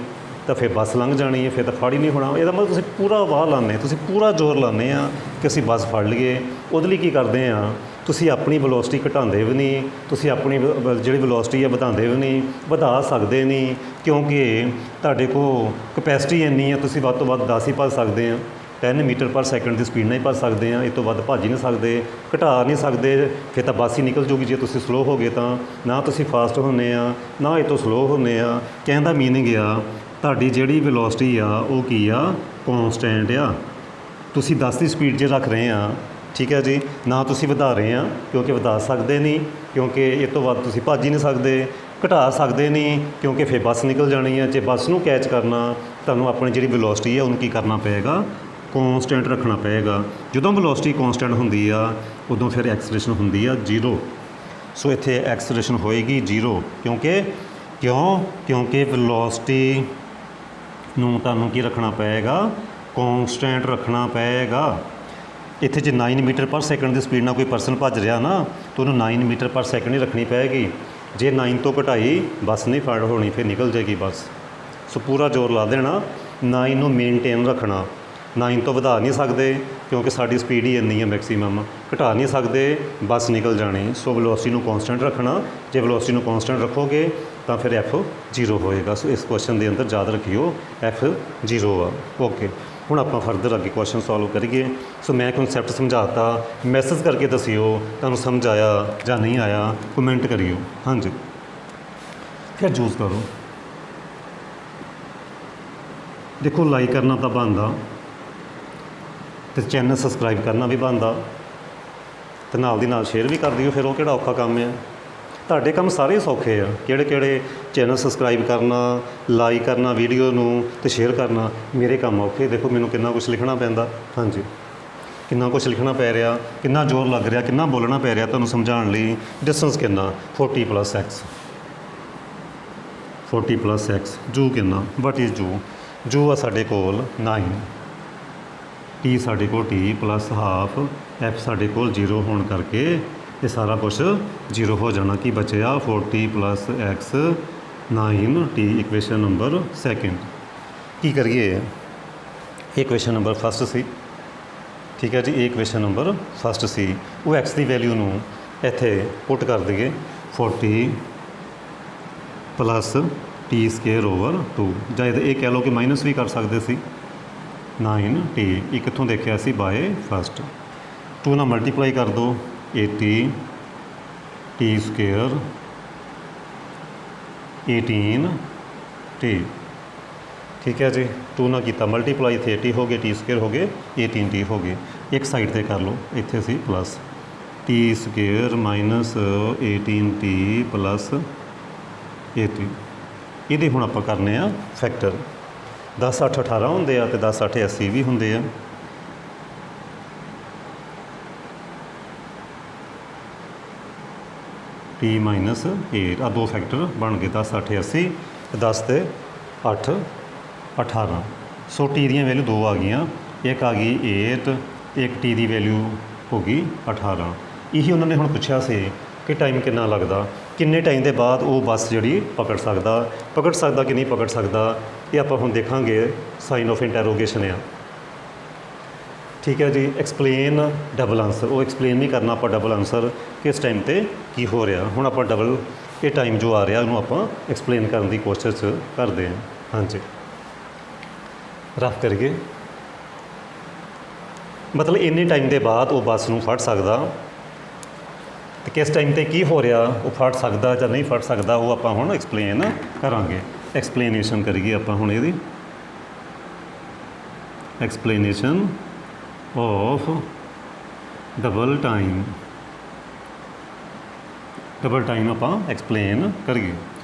ਤਾਂ ਫਿਰ ਬੱਸ ਲੰਘ ਜਾਣੀ ਹੈ, ਫਿਰ ਤਾਂ ਫੜ ਹੀ ਨਹੀਂ ਹੋਣਾ। ਇਹਦਾ ਮਤਲਬ ਤੁਸੀਂ ਪੂਰਾ ਵਾਹ ਲਾਉਂਦੇ, ਤੁਸੀਂ ਪੂਰਾ ਜ਼ੋਰ ਲਾਉਂਦੇ ਆ ਕਿ ਅਸੀਂ ਬੱਸ ਫੜ ਲਈਏ। ਉਹਦੇ ਲਈ ਕੀ ਕਰਦੇ ਆ, ਤੁਸੀਂ ਆਪਣੀ ਵੈਲੋਸਿਟੀ ਘਟਾਉਂਦੇ ਵੀ ਨਹੀਂ, ਤੁਸੀਂ ਆਪਣੀ ਜਿਹੜੀ ਵੈਲੋਸਿਟੀ ਆ ਵਧਾਉਂਦੇ ਵੀ ਨਹੀਂ, ਵਧਾ ਸਕਦੇ ਨਹੀਂ, ਕਿਉਂਕਿ ਤੁਹਾਡੇ ਕੋਲ ਕਪੈਸਿਟੀ ਇੰਨੀ ਆ, ਤੁਸੀਂ ਵੱਧ ਤੋਂ ਵੱਧ 10 ਹੀ ਭੱਜ ਸਕਦੇ ਆ। 10 ਮੀਟਰ ਪਰ ਸੈਕਿੰਡ ਦੀ ਸਪੀਡ ਨਾਲ ਹੀ ਭੱਜ ਸਕਦੇ ਆ, ਇਹ ਤੋਂ ਵੱਧ ਭੱਜ ਹੀ ਨਹੀਂ ਸਕਦੇ, ਘਟਾ ਨਹੀਂ ਸਕਦੇ। ਫਿਰ ਤਾਂ ਬੱਸ ਹੀ ਨਿਕਲ ਜੂਗੀ ਜੇ ਤੁਸੀਂ ਸਲੋ ਹੋ ਗਏ ਤਾਂ। ਨਾ ਤੁਸੀਂ ਫਾਸਟ ਹੁੰਦੇ ਆ, ਨਾ ਇਹ ਤੋਂ ਸਲੋ ਹੁੰਦੇ ਆ। ਕਹਿਣ ਦਾ ਮੀਨਿੰਗ ਆ ਤੁਹਾਡੀ ਜਿਹੜੀ ਵੈਲੋਸਿਟੀ ਆ ਉਹ ਕੀ ਆ, ਕੌਨਸਟੈਂਟ ਆ। ਤੁਸੀਂ 10 ਦੀ ਸਪੀਡ ਜੇ ਰੱਖ ਰਹੇ ਆ, ਠੀਕ ਹੈ ਜੀ, ਨਾ ਤੁਸੀਂ ਵਧਾ ਰਹੇ ਆ, ਕਿਉਂਕਿ ਵਧਾ ਸਕਦੇ ਨਹੀਂ, ਕਿਉਂਕਿ ਇਹ ਤੋਂ ਵੱਧ ਤੁਸੀਂ ਭੱਜ ਹੀ ਨਹੀਂ ਸਕਦੇ। ਘਟਾ ਸਕਦੇ ਨਹੀਂ, ਕਿਉਂਕਿ ਫਿਰ ਬੱਸ ਨਿਕਲ ਜਾਣੀ ਹੈ। ਜੇ ਬੱਸ ਨੂੰ ਕੈਚ ਕਰਨਾ, ਤੁਹਾਨੂੰ ਆਪਣੀ ਜਿਹੜੀ ਵੈਲੋਸਿਟੀ ਹੈ ਉਹਨੂੰ ਕੀ ਕਰਨਾ ਪਏਗਾ, ਕੌਨਸਟੈਂਟ ਰੱਖਣਾ ਪਏਗਾ। ਜਦੋਂ ਵੈਲੋਸਿਟੀ ਕੌਨਸਟੈਂਟ ਹੁੰਦੀ ਆ, ਉਦੋਂ ਫਿਰ ਐਕਸਲਰੇਸ਼ਨ ਹੁੰਦੀ ਆ 0। ਸੋ ਇੱਥੇ ਐਕਸਲਰੇਸ਼ਨ ਹੋਏਗੀ 0, ਕਿਉਂਕਿ ਵੈਲੋਸਿਟੀ ਨੂੰ ਤੁਹਾਨੂੰ ਕੀ ਰੱਖਣਾ ਪਏਗਾ, ਕੌਂਸਟੈਂਟ ਰੱਖਣਾ ਪਏਗਾ। ਇੱਥੇ ਜੇ 9 ਮੀਟਰ ਪਰ ਸੈਕਿੰਡ ਦੀ ਸਪੀਡ ਨਾਲ ਕੋਈ ਪਰਸਨ ਭੱਜ ਰਿਹਾ ਨਾ ਤਾਂ ਉਹਨੂੰ 9 ਮੀਟਰ ਪਰ ਸੈਕਿੰਡ ਹੀ ਰੱਖਣੀ ਪਏਗੀ। ਜੇ 9 ਤੋਂ ਘਟਾਈ ਬੱਸ ਨਹੀਂ ਫੜ ਹੋਣੀ, ਫਿਰ ਨਿਕਲ ਜਾਏਗੀ ਬੱਸ। ਸੋ ਪੂਰਾ ਜ਼ੋਰ ਲਾ ਦੇਣਾ, 9 ਨੂੰ ਮੇਨਟੇਨ ਰੱਖਣਾ। 9 ਤੋਂ ਵਧਾ ਨਹੀਂ ਸਕਦੇ ਕਿਉਂਕਿ ਸਾਡੀ ਸਪੀਡ ਹੀ ਇੰਨੀ ਹੈ ਮੈਕਸੀਮਮ, ਘਟਾ ਨਹੀਂ ਸਕਦੇ, ਬੱਸ ਨਿਕਲ ਜਾਣੀ। ਸੋ ਵੈਲੋਸਿਟੀ ਨੂੰ ਕੌਂਸਟੈਂਟ ਰੱਖਣਾ। ਜੇ ਵੈਲੋਸਿਟੀ ਨੂੰ ਕੌਂਸਟੈਂਟ ਰੱਖੋਗੇ ਤਾਂ ਫਿਰ ਐਫ 0 ਹੋਏਗਾ। ਸੋ ਇਸ ਕੁਐਸਚਨ ਦੇ ਅੰਦਰ ਯਾਦ ਰੱਖਿਓ ਐਫ 0 ਆ। ਓਕੇ, ਹੁਣ ਆਪਾਂ ਫਰਦਰ ਅੱਗੇ ਕੁਐਸਚਨ ਸੋਲਵ ਕਰੀਏ। ਸੋ ਮੈਂ ਕਨਸੈਪਟ ਸਮਝਾਤਾ, ਮੈਸੇਜ ਕਰਕੇ ਦੱਸਿਓ ਤੁਹਾਨੂੰ ਸਮਝ ਆਇਆ ਜਾਂ ਨਹੀਂ ਆਇਆ, ਕਮੈਂਟ ਕਰਿਓ। ਹਾਂਜੀ, ਫਿਰ ਚੂਜ਼ ਕਰੋ। ਦੇਖੋ ਲਾਈਕ ਕਰਨਾ ਤਾਂ ਬਣਦਾ ਅਤੇ ਚੈਨਲ ਸਬਸਕ੍ਰਾਈਬ ਕਰਨਾ ਵੀ ਬਣਦਾ, ਅਤੇ ਨਾਲ ਦੀ ਨਾਲ ਸ਼ੇਅਰ ਵੀ ਕਰ ਦਿਓ। ਫਿਰ ਉਹ ਕਿਹੜਾ ਔਖਾ ਕੰਮ ਹੈ, ਤੁਹਾਡੇ ਕੰਮ ਸਾਰੇ ਸੌਖੇ ਆ। ਕਿਹੜੇ ਚੈਨਲ ਸਬਸਕ੍ਰਾਈਬ ਕਰਨਾ, ਲਾਈਕ ਕਰਨਾ ਵੀਡੀਓ ਨੂੰ ਅਤੇ ਸ਼ੇਅਰ ਕਰਨਾ, ਮੇਰੇ ਕੰਮ ਔਖੇ। ਦੇਖੋ ਮੈਨੂੰ ਕਿੰਨਾ ਕੁਛ ਲਿਖਣਾ ਪੈਂਦਾ। ਹਾਂਜੀ, ਕਿੰਨਾ ਕੁਛ ਲਿਖਣਾ ਪੈ ਰਿਹਾ, ਕਿੰਨਾ ਜ਼ੋਰ ਲੱਗ ਰਿਹਾ, ਕਿੰਨਾ ਬੋਲਣਾ ਪੈ ਰਿਹਾ ਤੁਹਾਨੂੰ ਸਮਝਾਉਣ ਲਈ। ਡਿਸਟੈਂਸ ਕਿੰਨਾ 40 + x, 40 + x। ਜੂ ਕਿੰਨਾ, ਵਟ ਇਜ਼ ਜੂ? ਜੂ ਆ ਸਾਡੇ ਕੋਲ 9, ਟੀ ਸਾਡੇ ਕੋਲ t + ਹਾਫ, ਐਫ ਸਾਡੇ ਕੋਲ 0 ਹੋਣ ਕਰਕੇ ਇਹ ਸਾਰਾ ਕੁਛ 0 ਹੋ ਜਾਣਾ। ਕੀ ਬਚਿਆ? 40 + x 9t। Equation number second. ਕੀ ਕਰੀਏ? ਇਹ ਇਕੁਏਸ਼ਨ ਨੰਬਰ ਫਸਟ ਸੀ, ਠੀਕ ਹੈ ਜੀ। ਇਹ ਇਕੁਏਸ਼ਨ ਨੰਬਰ ਫਸਟ ਸੀ। ਉਹ x ਦੀ ਵੈਲਿਊ ਨੂੰ ਇੱਥੇ ਪੁੱਟ ਕਰ ਦਈਏ, 40 + t²/2। ਜਾਂ ਇਹ ਕਹਿ ਲਓ ਕਿ ਮਾਈਨਸ ਵੀ ਕਰ ਸਕਦੇ ਸੀ, 9t। ਇਹ ਕਿੱਥੋਂ ਦੇਖਿਆ ਸੀ? Bye first. 2 ਨਾਲ ਮਲਟੀਪਲਾਈ ਕਰ ਦਿਓ, 80 t² 18t। ਠੀਕ ਹੈ ਜੀ। 2 ਨਾਲ ਕੀਤਾ ਮਲਟੀਪਲਾਈ, ਇੱਥੇ 80 ਹੋ ਗਏ, t² ਹੋ ਗਏ, 18t ਹੋ ਗਏ। ਇੱਕ ਸਾਈਡ 'ਤੇ ਕਰ ਲਓ, ਇੱਥੇ ਸੀ ਪਲੱਸ t² - 18t + 80। ਇਹਦੇ ਹੁਣ ਆਪਾਂ ਕਰਨੇ ਆ ਫੈਕਟਰ। 10 8 18 ਹੁੰਦੇ ਆ ਅਤੇ 10 8 80 ਵੀ ਹੁੰਦੇ ਆ। t - 8 ਆ ਦੋ ਫੈਕਟਰ ਬਣ ਗਏ, 10 8 80 ਅਤੇ 10 ਅਤੇ 8 18। ਸੋ t ਦੀਆਂ ਵੈਲਿਊ 2 ਆ ਗਈਆਂ, ਇੱਕ ਆ ਗਈ 8, ਇੱਕ t ਦੀ ਵੈਲਿਊ ਹੋ ਗਈ 18। ਇਹੀ ਉਹਨਾਂ ਨੇ ਹੁਣ ਪੁੱਛਿਆ ਸੀ ਕਿ ਟਾਈਮ ਕਿੰਨਾ ਲੱਗਦਾ, ਕਿੰਨੇ ਟਾਈਮ ਦੇ ਬਾਅਦ ਉਹ ਬੱਸ ਜਿਹੜੀ ਪਕੜ ਸਕਦਾ ਕਿ ਨਹੀਂ ਪਕੜ ਸਕਦਾ। ਇਹ ਆਪਾਂ ਹੁਣ ਦੇਖਾਂਗੇ, ਸਾਈਨ ਆਫ ਇੰਟੈਰੋਗੇਸ਼ਨ ਆ। ਠੀਕ ਹੈ ਜੀ। ਐਕਸਪਲੇਨ ਡਬਲ ਆਂਸਰ, ਉਹ ਐਕਸਪਲੇਨ ਨਹੀਂ ਕਰਨਾ ਆਪਾਂ ਡਬਲ ਆਂਸਰ ਕਿਸ ਟਾਈਮ 'ਤੇ ਕੀ ਹੋ ਰਿਹਾ। ਹੁਣ ਆਪਾਂ ਡਬਲ ਇਹ ਟਾਈਮ ਜੋ ਆ ਰਿਹਾ ਉਹਨੂੰ ਆਪਾਂ ਐਕਸਪਲੇਨ ਕਰਨ ਦੀ ਕੋਸ਼ਿਸ਼ ਕਰਦੇ ਹਾਂ। ਹਾਂਜੀ, ਰਫ ਕਰੀਏ। ਮਤਲਬ ਇੰਨੇ ਟਾਈਮ ਦੇ ਬਾਅਦ ਉਹ ਬੱਸ ਨੂੰ ਫੜ ਸਕਦਾ, ਅਤੇ ਕਿਸ ਟਾਈਮ 'ਤੇ ਕੀ ਹੋ ਰਿਹਾ, ਉਹ ਫੜ ਸਕਦਾ ਜਾਂ ਨਹੀਂ ਫੜ ਸਕਦਾ, ਉਹ ਆਪਾਂ ਹੁਣ ਐਕਸਪਲੇਨ ਕਰਾਂਗੇ। ਐਕਸਪਲੇਨੇਸ਼ਨ ਕਰੀਏ ਆਪਾਂ ਹੁਣ ਇਹਦੀ। ਐਕਸਪਲੇਨੇਸ਼ਨ ਆਫ ਡਬਲ ਟਾਈਮ ਆਪਾਂ ਐਕਸਪਲੇਨ ਕਰੀਏ।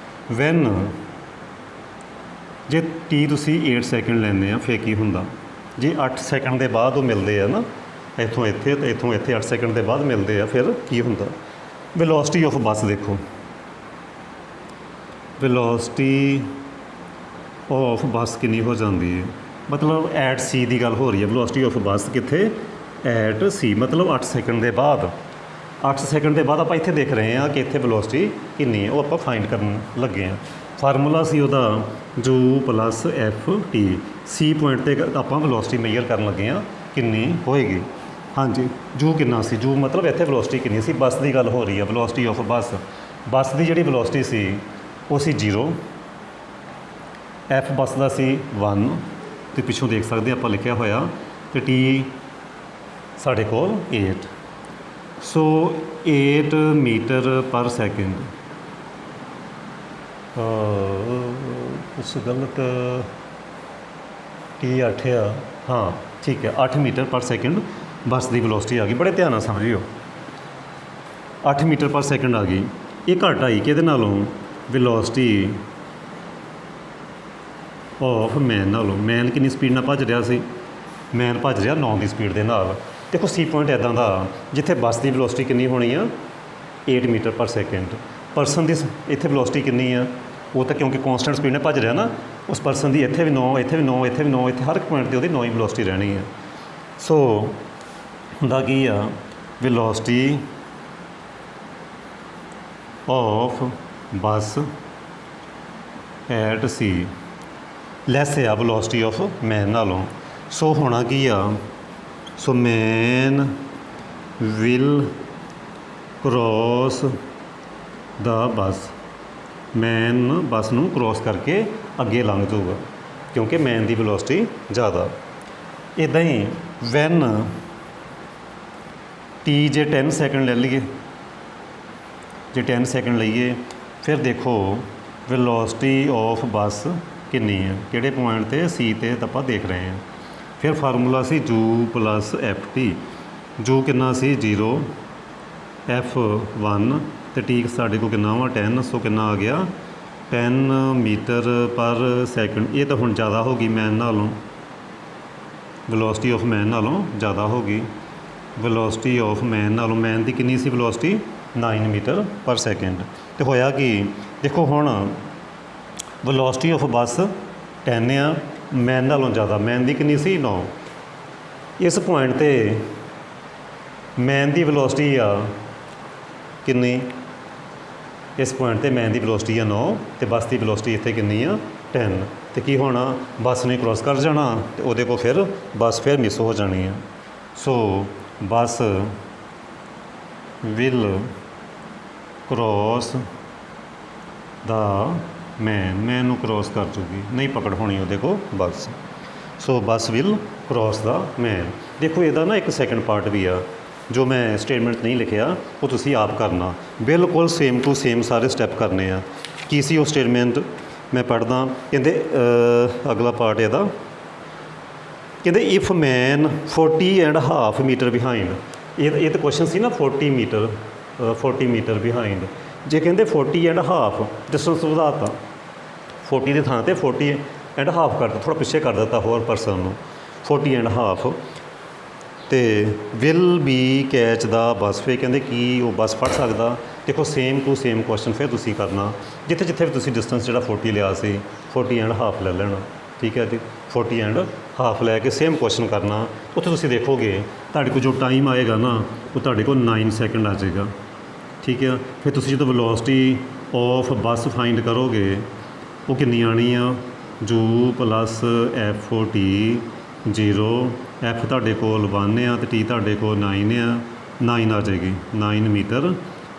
ਵੈਨ ਜੇ t ਤੁਸੀਂ 8 ਸੈਕਿੰਡ ਲੈਂਦੇ ਆ ਫਿਰ ਕੀ ਹੁੰਦਾ? ਜੇ 8 ਸੈਕਿੰਡ ਦੇ ਬਾਅਦ ਉਹ ਮਿਲਦੇ ਆ ਨਾ, ਇੱਥੋਂ ਇੱਥੇ ਅਤੇ ਇੱਥੋਂ ਇੱਥੇ 8 ਸੈਕਿੰਡ ਦੇ ਬਾਅਦ ਮਿਲਦੇ ਆ, ਫਿਰ ਕੀ ਹੁੰਦਾ? ਵੈਲੋਸਿਟੀ ਆਫ ਬੱਸ ਦੇਖੋ, ਵੈਲੋਸਿਟੀ ਆਫ ਬੱਸ ਕਿੰਨੀ ਹੋ ਜਾਂਦੀ ਹੈ? ਮਤਲਬ ਐਟ ਸੀ ਦੀ ਗੱਲ ਹੋ ਰਹੀ ਹੈ। ਵੈਲੋਸਿਟੀ ਆਫ ਬੱਸ ਕਿੱਥੇ? ਐਟ ਸੀ। ਮਤਲਬ 8 ਸੈਕਿੰਡ ਦੇ ਬਾਅਦ, 8 ਸੈਕਿੰਡ ਦੇ ਬਾਅਦ ਆਪਾਂ ਇੱਥੇ ਦੇਖ ਰਹੇ ਹਾਂ ਕਿ ਇੱਥੇ ਵੈਲੋਸਿਟੀ ਕਿੰਨੀ ਹੈ, ਉਹ ਆਪਾਂ ਫਾਈਂਡ ਕਰਨ ਲੱਗੇ ਹਾਂ। ਫਾਰਮੂਲਾ ਸੀ ਉਹਦਾ ਜੂ + ft। ਸੀ ਪੁਆਇੰਟ 'ਤੇ ਆਪਾਂ ਵੈਲੋਸਿਟੀ ਮੇਜਰ ਕਰਨ ਲੱਗੇ ਹਾਂ ਕਿੰਨੀ ਹੋਏਗੀ। ਹਾਂਜੀ, ਜੂ ਕਿੰਨਾ ਸੀ? ਜੂ ਮਤਲਬ ਇੱਥੇ ਵੈਲੋਸਿਟੀ ਕਿੰਨੀ ਸੀ? ਬੱਸ ਦੀ ਗੱਲ ਹੋ ਰਹੀ ਹੈ, ਵੈਲੋਸਿਟੀ ਆਫ ਬੱਸ ਦੀ ਜਿਹੜੀ ਵੈਲੋਸਿਟੀ ਸੀ ਉਹ ਸੀ 0, ਐਫ ਬੱਸ ਦਾ ਸੀ 1, ਅਤੇ ਪਿੱਛੋਂ ਦੇਖ ਸਕਦੇ ਆਪਾਂ ਲਿਖਿਆ ਹੋਇਆ, ਅਤੇ ਟੀ ਸਾਡੇ ਕੋਲ 8। ਸੋ 8 ਮੀਟਰ ਪਰ ਸੈਕਿੰਡ। ਕੁਛ ਗਲਤ, ਟੀ 8 ਆ, ਹਾਂ ਠੀਕ ਹੈ, 8 ਮੀਟਰ ਪਰ ਸੈਕਿੰਡ ਬੱਸ ਦੀ ਵੈਲੋਸਿਟੀ ਆ ਗਈ। ਬੜੇ ਧਿਆਨ ਨਾਲ ਸਮਝਿਓ, 8 ਮੀਟਰ ਪਰ ਸੈਕਿੰਡ ਆ ਗਈ। ਇਹ ਘੱਟ ਆਈ ਕਿਹਦੇ ਨਾਲੋਂ? ਵੈਲੋਸਿਟੀ ਆਫ ਮੈਨ ਨਾਲੋਂ। ਮੈਨ ਕਿੰਨੀ ਸਪੀਡ ਨਾਲ ਭੱਜ ਰਿਹਾ ਸੀ? ਮੈਨ ਭੱਜ ਰਿਹਾ 9 ਦੀ ਸਪੀਡ ਦੇ ਨਾਲ। ਦੇਖੋ ਸੀ ਪੁਆਇੰਟ ਇੱਦਾਂ ਦਾ ਜਿੱਥੇ ਬੱਸ ਦੀ ਵੈਲੋਸਿਟੀ ਕਿੰਨੀ ਹੋਣੀ ਆ? 8 ਮੀਟਰ ਪਰ ਸੈਕਿੰਡ। ਪਰਸਨ ਦੀ ਇੱਥੇ ਵੈਲੋਸਿਟੀ ਕਿੰਨੀ ਆ? ਉਹ ਤਾਂ ਕਿਉਂਕਿ ਕੌਂਸਟੈਂਟ ਸਪੀਡ ਨਾਲ ਭੱਜ ਰਿਹਾ ਨਾ, ਉਸ ਪਰਸਨ ਦੀ ਇੱਥੇ ਵੀ 9, ਇੱਥੇ ਵੀ 9, ਇੱਥੇ ਵੀ 9, ਇੱਥੇ ਹਰ ਇੱਕ ਪੁਆਇੰਟ 'ਤੇ ਉਹਦੀ 9 ਹੀ ਵੈਲੋਸਿਟੀ ਰਹਿਣੀ ਹੈ। ਸੋ ਹੁੰਦਾ ਕੀ ਆ, ਵੈਲੋਸਿਟੀ ਆਫ ਬੱਸ ਐਟ ਸੀ ਲੈਸ ਆ ਵੈਲੋਸਿਟੀ ਆਫ ਮੈਨ ਨਾਲੋਂ। ਸੋ ਹੋਣਾ ਕੀ ਆ, ਸੋ ਮੈਨ ਵਿਲ ਕ੍ਰੋਸ ਦਾ ਬੱਸ, ਮੈਨ ਬੱਸ ਨੂੰ ਕ੍ਰੋਸ ਕਰਕੇ ਅੱਗੇ ਲੰਘ ਜਾਊਗਾ ਕਿਉਂਕਿ ਮੈਨ ਦੀ ਵੈਲੋਸਿਟੀ ਜ਼ਿਆਦਾ। ਇੱਦਾਂ ਹੀ ਵੈਨ ਟੀ ਜੇ 10 ਸੈਕਿੰਡ ਲੈ ਲਈਏ, ਜੇ 10 ਸੈਕਿੰਡ ਲਈਏ, ਫਿਰ ਦੇਖੋ ਵੈਲੋਸਿਟੀ ਆਫ ਬੱਸ ਕਿੰਨੀ ਹੈ, ਕਿਹੜੇ ਪੁਆਇੰਟ 'ਤੇ ਸੀ 'ਤੇ ਆਪਾਂ ਦੇਖ ਰਹੇ ਹਾਂ। ਫਿਰ formula C you plus F T, you ਕਿੰਨਾ ਸੀ 0, F1 ਅਤੇ ਟੀ ਸਾਡੇ ਕੋਲ ਕਿੰਨਾ ਵਾ 10, ਸੋ ਕਿੰਨਾ ਆ ਗਿਆ 10 ਮੀਟਰ ਪਰ ਸੈਕਿੰਡ। ਇਹ ਤਾਂ ਹੁਣ ਜ਼ਿਆਦਾ ਹੋ ਗਈ ਮੈਨ ਨਾਲੋਂ, ਵੈਲੋਸਿਟੀ ਆਫ ਮੈਨ ਨਾਲੋਂ ਜ਼ਿਆਦਾ ਹੋ ਗਈ। ਵੈਲੋਸਿਟੀ ਆਫ ਮੈਨ ਨਾਲੋਂ, ਮੈਨ ਦੀ ਕਿੰਨੀ ਸੀ ਵੈਲੋਸਿਟੀ 9 ਮੀਟਰ ਪਰ ਸੈਕਿੰਡ। ਅਤੇ ਹੋਇਆ ਕੀ, ਦੇਖੋ ਹੁਣ ਵੈਲੋਸਿਟੀ ਆਫ ਬੱਸ 10 ਆ, ਮੈਨ ਨਾਲੋਂ ਜ਼ਿਆਦਾ, ਮੈਨ ਦੀ ਕਿੰਨੀ ਸੀ 9। ਇਸ ਪੁਆਇੰਟ 'ਤੇ ਮੈਨ ਦੀ ਵੈਲੋਸਿਟੀ ਆ ਕਿੰਨੀ, ਇਸ ਪੁਆਇੰਟ 'ਤੇ ਮੈਨ ਦੀ ਵੈਲੋਸਿਟੀ ਆ 9 ਅਤੇ ਬੱਸ ਦੀ ਵੈਲੋਸਿਟੀ ਇੱਥੇ ਕਿੰਨੀ ਆ 10। ਅਤੇ ਕੀ ਹੋਣਾ, ਬੱਸ ਨੇ ਕ੍ਰੋਸ ਕਰ ਜਾਣਾ ਅਤੇ ਉਹਦੇ ਕੋਲ ਫਿਰ ਬੱਸ ਫਿਰ ਮਿਸ ਹੋ ਜਾਣੀ ਆ। ਸੋ ਬੱਸ ਵਿਲ ਕ੍ਰੋਸ ਦਾ ਮੈਨ ਨੂੰ ਕ੍ਰੋਸ ਕਰ ਜੂਗੀ, ਨਹੀਂ ਪਕੜ ਹੋਣੀ ਉਹਦੇ ਕੋਲ ਬੱਸ। ਸੋ ਬੱਸ ਵਿਲ ਕ੍ਰੋਸ ਦਾ ਮੈਨ। ਦੇਖੋ ਇਹਦਾ ਨਾ ਇੱਕ ਸੈਕਿੰਡ ਪਾਰਟ ਵੀ ਆ ਜੋ ਮੈਂ ਸਟੇਟਮੈਂਟ ਨਹੀਂ ਲਿਖਿਆ, ਉਹ ਤੁਸੀਂ ਆਪ ਕਰਨਾ, ਬਿਲਕੁਲ ਸੇਮ ਟੂ ਸੇਮ ਸਾਰੇ ਸਟੈਪ ਕਰਨੇ ਆ। ਕੀ ਸੀ ਉਹ ਸਟੇਟਮੈਂਟ, ਮੈਂ ਪੜ੍ਹਦਾ। ਕਹਿੰਦੇ ਅਗਲਾ ਪਾਰਟ ਇਹਦਾ, ਕਹਿੰਦੇ ਇਫ ਮੈਨ 40.5 ਮੀਟਰ ਬਿਹਾਈਂਡ, ਇਹ ਤਾਂ ਕੁਐਸਚਨ ਸੀ ਨਾ 40 ਮੀਟਰ ਬਿਹਾਈਂਡ। ਜੇ ਕਹਿੰਦੇ 40.5 ਡਿਸਟੈਂਸ ਵਧਾਤਾ, 40 ਦੀ ਥਾਂ 'ਤੇ 40.5 ਕਰ ਦਿੱਤਾ, ਥੋੜ੍ਹਾ ਪਿੱਛੇ ਕਰ ਦਿੱਤਾ ਹੋਰ ਪਰਸਨ ਨੂੰ 40.5, ਅਤੇ ਵਿਲ ਬੀ ਕੈਚ ਦਾ ਬੱਸ। ਫਿਰ ਕਹਿੰਦੇ ਕੀ ਉਹ ਬੱਸ ਫੜ ਸਕਦਾ। ਦੇਖੋ ਸੇਮ ਟੂ ਸੇਮ ਕੁਐਸਚਨ ਫਿਰ ਤੁਸੀਂ ਕਰਨਾ, ਜਿੱਥੇ ਜਿੱਥੇ ਵੀ ਤੁਸੀਂ ਡਿਸਟੈਂਸ ਜਿਹੜਾ 40 ਲਿਆ ਸੀ 40.5 ਲੈ ਲੈਣਾ, ਠੀਕ ਹੈ ਜੀ। 40.5 ਲੈ ਕੇ ਸੇਮ ਕੁਐਸਚਨ ਕਰਨਾ, ਉੱਥੇ ਤੁਸੀਂ ਦੇਖੋਗੇ ਤੁਹਾਡੇ ਕੋਲ ਜੋ ਟਾਈਮ ਆਏਗਾ ਨਾ ਉਹ ਤੁਹਾਡੇ ਕੋਲ 9 ਸੈਕਿੰਡ ਆ ਜਾਏਗਾ, ਠੀਕ ਹੈ। ਫਿਰ ਤੁਸੀਂ ਜਦੋਂ ਵੈਲੋਸਿਟੀ ਆਫ ਬੱਸ ਫਾਈਂਡ ਕਰੋਗੇ ਉਹ ਕਿੰਨੀ ਆਣੀ ਆ, you plus F T 0, F ਤੁਹਾਡੇ ਕੋਲ 1 ਆ ਅਤੇ ਟੀ ਤੁਹਾਡੇ ਕੋਲ 9 ਆ, 9 ਆ ਜਾਏਗੀ 9 ਮੀਟਰ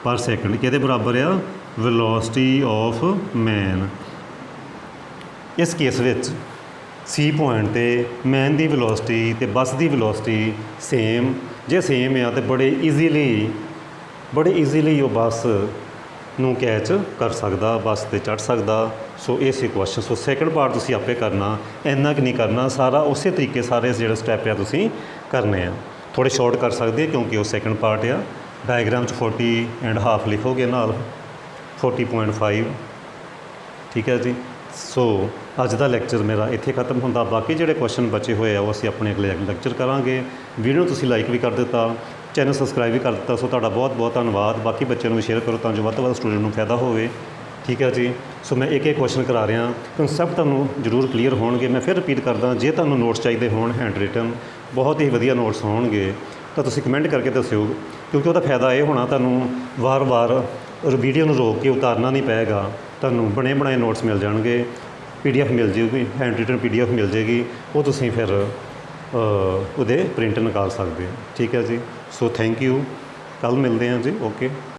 ਪਰ ਸੈਕਿੰਡ। ਕਿਹਦੇ ਬਰਾਬਰ ਆ, ਵੈਲੋਸਿਟੀ ਆਫ ਮੈਨ। ਇਸ ਕੇਸ ਵਿੱਚ ਸੀ ਪੁਆਇੰਟ 'ਤੇ ਮੈਨ ਦੀ ਵੈਲੋਸਿਟੀ ਅਤੇ ਬੱਸ ਦੀ ਵੈਲੋਸਿਟੀ ਸੇਮ, ਜੇ ਸੇਮ ਆ ਤਾਂ ਬੜੇ ਈਜ਼ੀਲੀ ਉਹ ਬੱਸ ਨੂੰ ਕੈਚ ਕਰ ਸਕਦਾ, ਬੱਸ 'ਤੇ ਚੜ੍ਹ ਸਕਦਾ। ਸੋ ਇਹ ਸੀ ਕੁਐਸਚਨ। ਸੋ ਸੈਕਿੰਡ ਪਾਰਟ ਤੁਸੀਂ ਆਪੇ ਕਰਨਾ, ਇੰਨਾ ਕੁ ਨਹੀਂ ਕਰਨਾ, ਸਾਰਾ ਉਸੇ ਤਰੀਕੇ ਸਾਰੇ ਜਿਹੜੇ ਸਟੈਪ ਆ ਤੁਸੀਂ ਕਰਨੇ ਆ। ਥੋੜ੍ਹੇ ਸ਼ਾਰਟ ਕਰ ਸਕਦੇ ਕਿਉਂਕਿ ਉਹ ਸੈਕਿੰਡ ਪਾਰਟ ਆ। ਡਾਇਗਰਾਮ 'ਚ 40.5 ਲਿਖੋਗੇ ਨਾਲ 40.5, ਠੀਕ ਹੈ ਜੀ। ਸੋ ਅੱਜ ਦਾ ਲੈਕਚਰ ਮੇਰਾ ਇੱਥੇ ਖਤਮ ਹੁੰਦਾ। ਬਾਕੀ ਜਿਹੜੇ ਕੁਐਸਚਨ ਬਚੇ ਹੋਏ ਆ ਉਹ ਅਸੀਂ ਆਪਣੇ ਅਗਲੇ ਲੈਕਚਰ ਕਰਾਂਗੇ। ਵੀਡੀਓ ਤੁਸੀਂ ਲਾਈਕ ਵੀ ਕਰ ਦਿੱਤਾ, ਚੈਨਲ ਸਬਸਕ੍ਰਾਈਬ ਵੀ ਕਰ ਦਿੱਤਾ, ਸੋ ਤੁਹਾਡਾ ਬਹੁਤ ਬਹੁਤ ਧੰਨਵਾਦ। ਬਾਕੀ ਬੱਚਿਆਂ ਨੂੰ ਵੀ ਸ਼ੇਅਰ ਕਰੋ ਤਾਂ ਜੋ ਵੱਧ ਤੋਂ ਵੱਧ ਸਟੂਡੈਂਟ ਨੂੰ ਫਾਇਦਾ ਹੋਵੇ, ਠੀਕ ਹੈ ਜੀ। ਸੋ ਮੈਂ ਇੱਕ ਕੁਐਸਚਨ ਕਰਾ ਰਿਹਾ, ਕਨਸੈਪਟ ਤੁਹਾਨੂੰ ਜ਼ਰੂਰ ਕਲੀਅਰ ਹੋਣਗੇ। ਮੈਂ ਫਿਰ ਰਿਪੀਟ ਕਰਦਾ, ਜੇ ਤੁਹਾਨੂੰ ਨੋਟਸ ਚਾਹੀਦੇ ਹੋਣ ਹੈਂਡ ਰਿਟਨ, ਬਹੁਤ ਹੀ ਵਧੀਆ ਨੋਟਸ ਹੋਣਗੇ ਤਾਂ ਤੁਸੀਂ ਕਮੈਂਟ ਕਰਕੇ ਦੱਸਿਓ, ਕਿਉਂਕਿ ਉਹਦਾ ਫਾਇਦਾ ਇਹ ਹੋਣਾ ਤੁਹਾਨੂੰ ਵਾਰ-ਵਾਰ ਵੀਡੀਓ ਨੂੰ ਰੋਕ ਕੇ ਉਤਾਰਨਾ ਨਹੀਂ ਪਏਗਾ, ਤੁਹਾਨੂੰ ਬਣੇ ਬਣਾਏ ਨੋਟਸ ਮਿਲ ਜਾਣਗੇ, PDF ਮਿਲ ਜਾਊਗੀ, ਹੈਂਡ ਰਿਟਨ PDF ਮਿਲ ਜਾਏਗੀ, ਉਹ ਤੁਸੀਂ ਫਿਰ ਉਹਦੇ ਪ੍ਰਿੰਟ ਨਿਕਾਲ ਸਕਦੇ ਹੋ, ਠੀਕ ਹੈ ਜੀ। ਸੋ ਥੈਂਕ ਯੂ, ਕੱਲ੍ਹ ਮਿਲਦੇ ਹਾਂ ਜੀ, ਓਕੇ।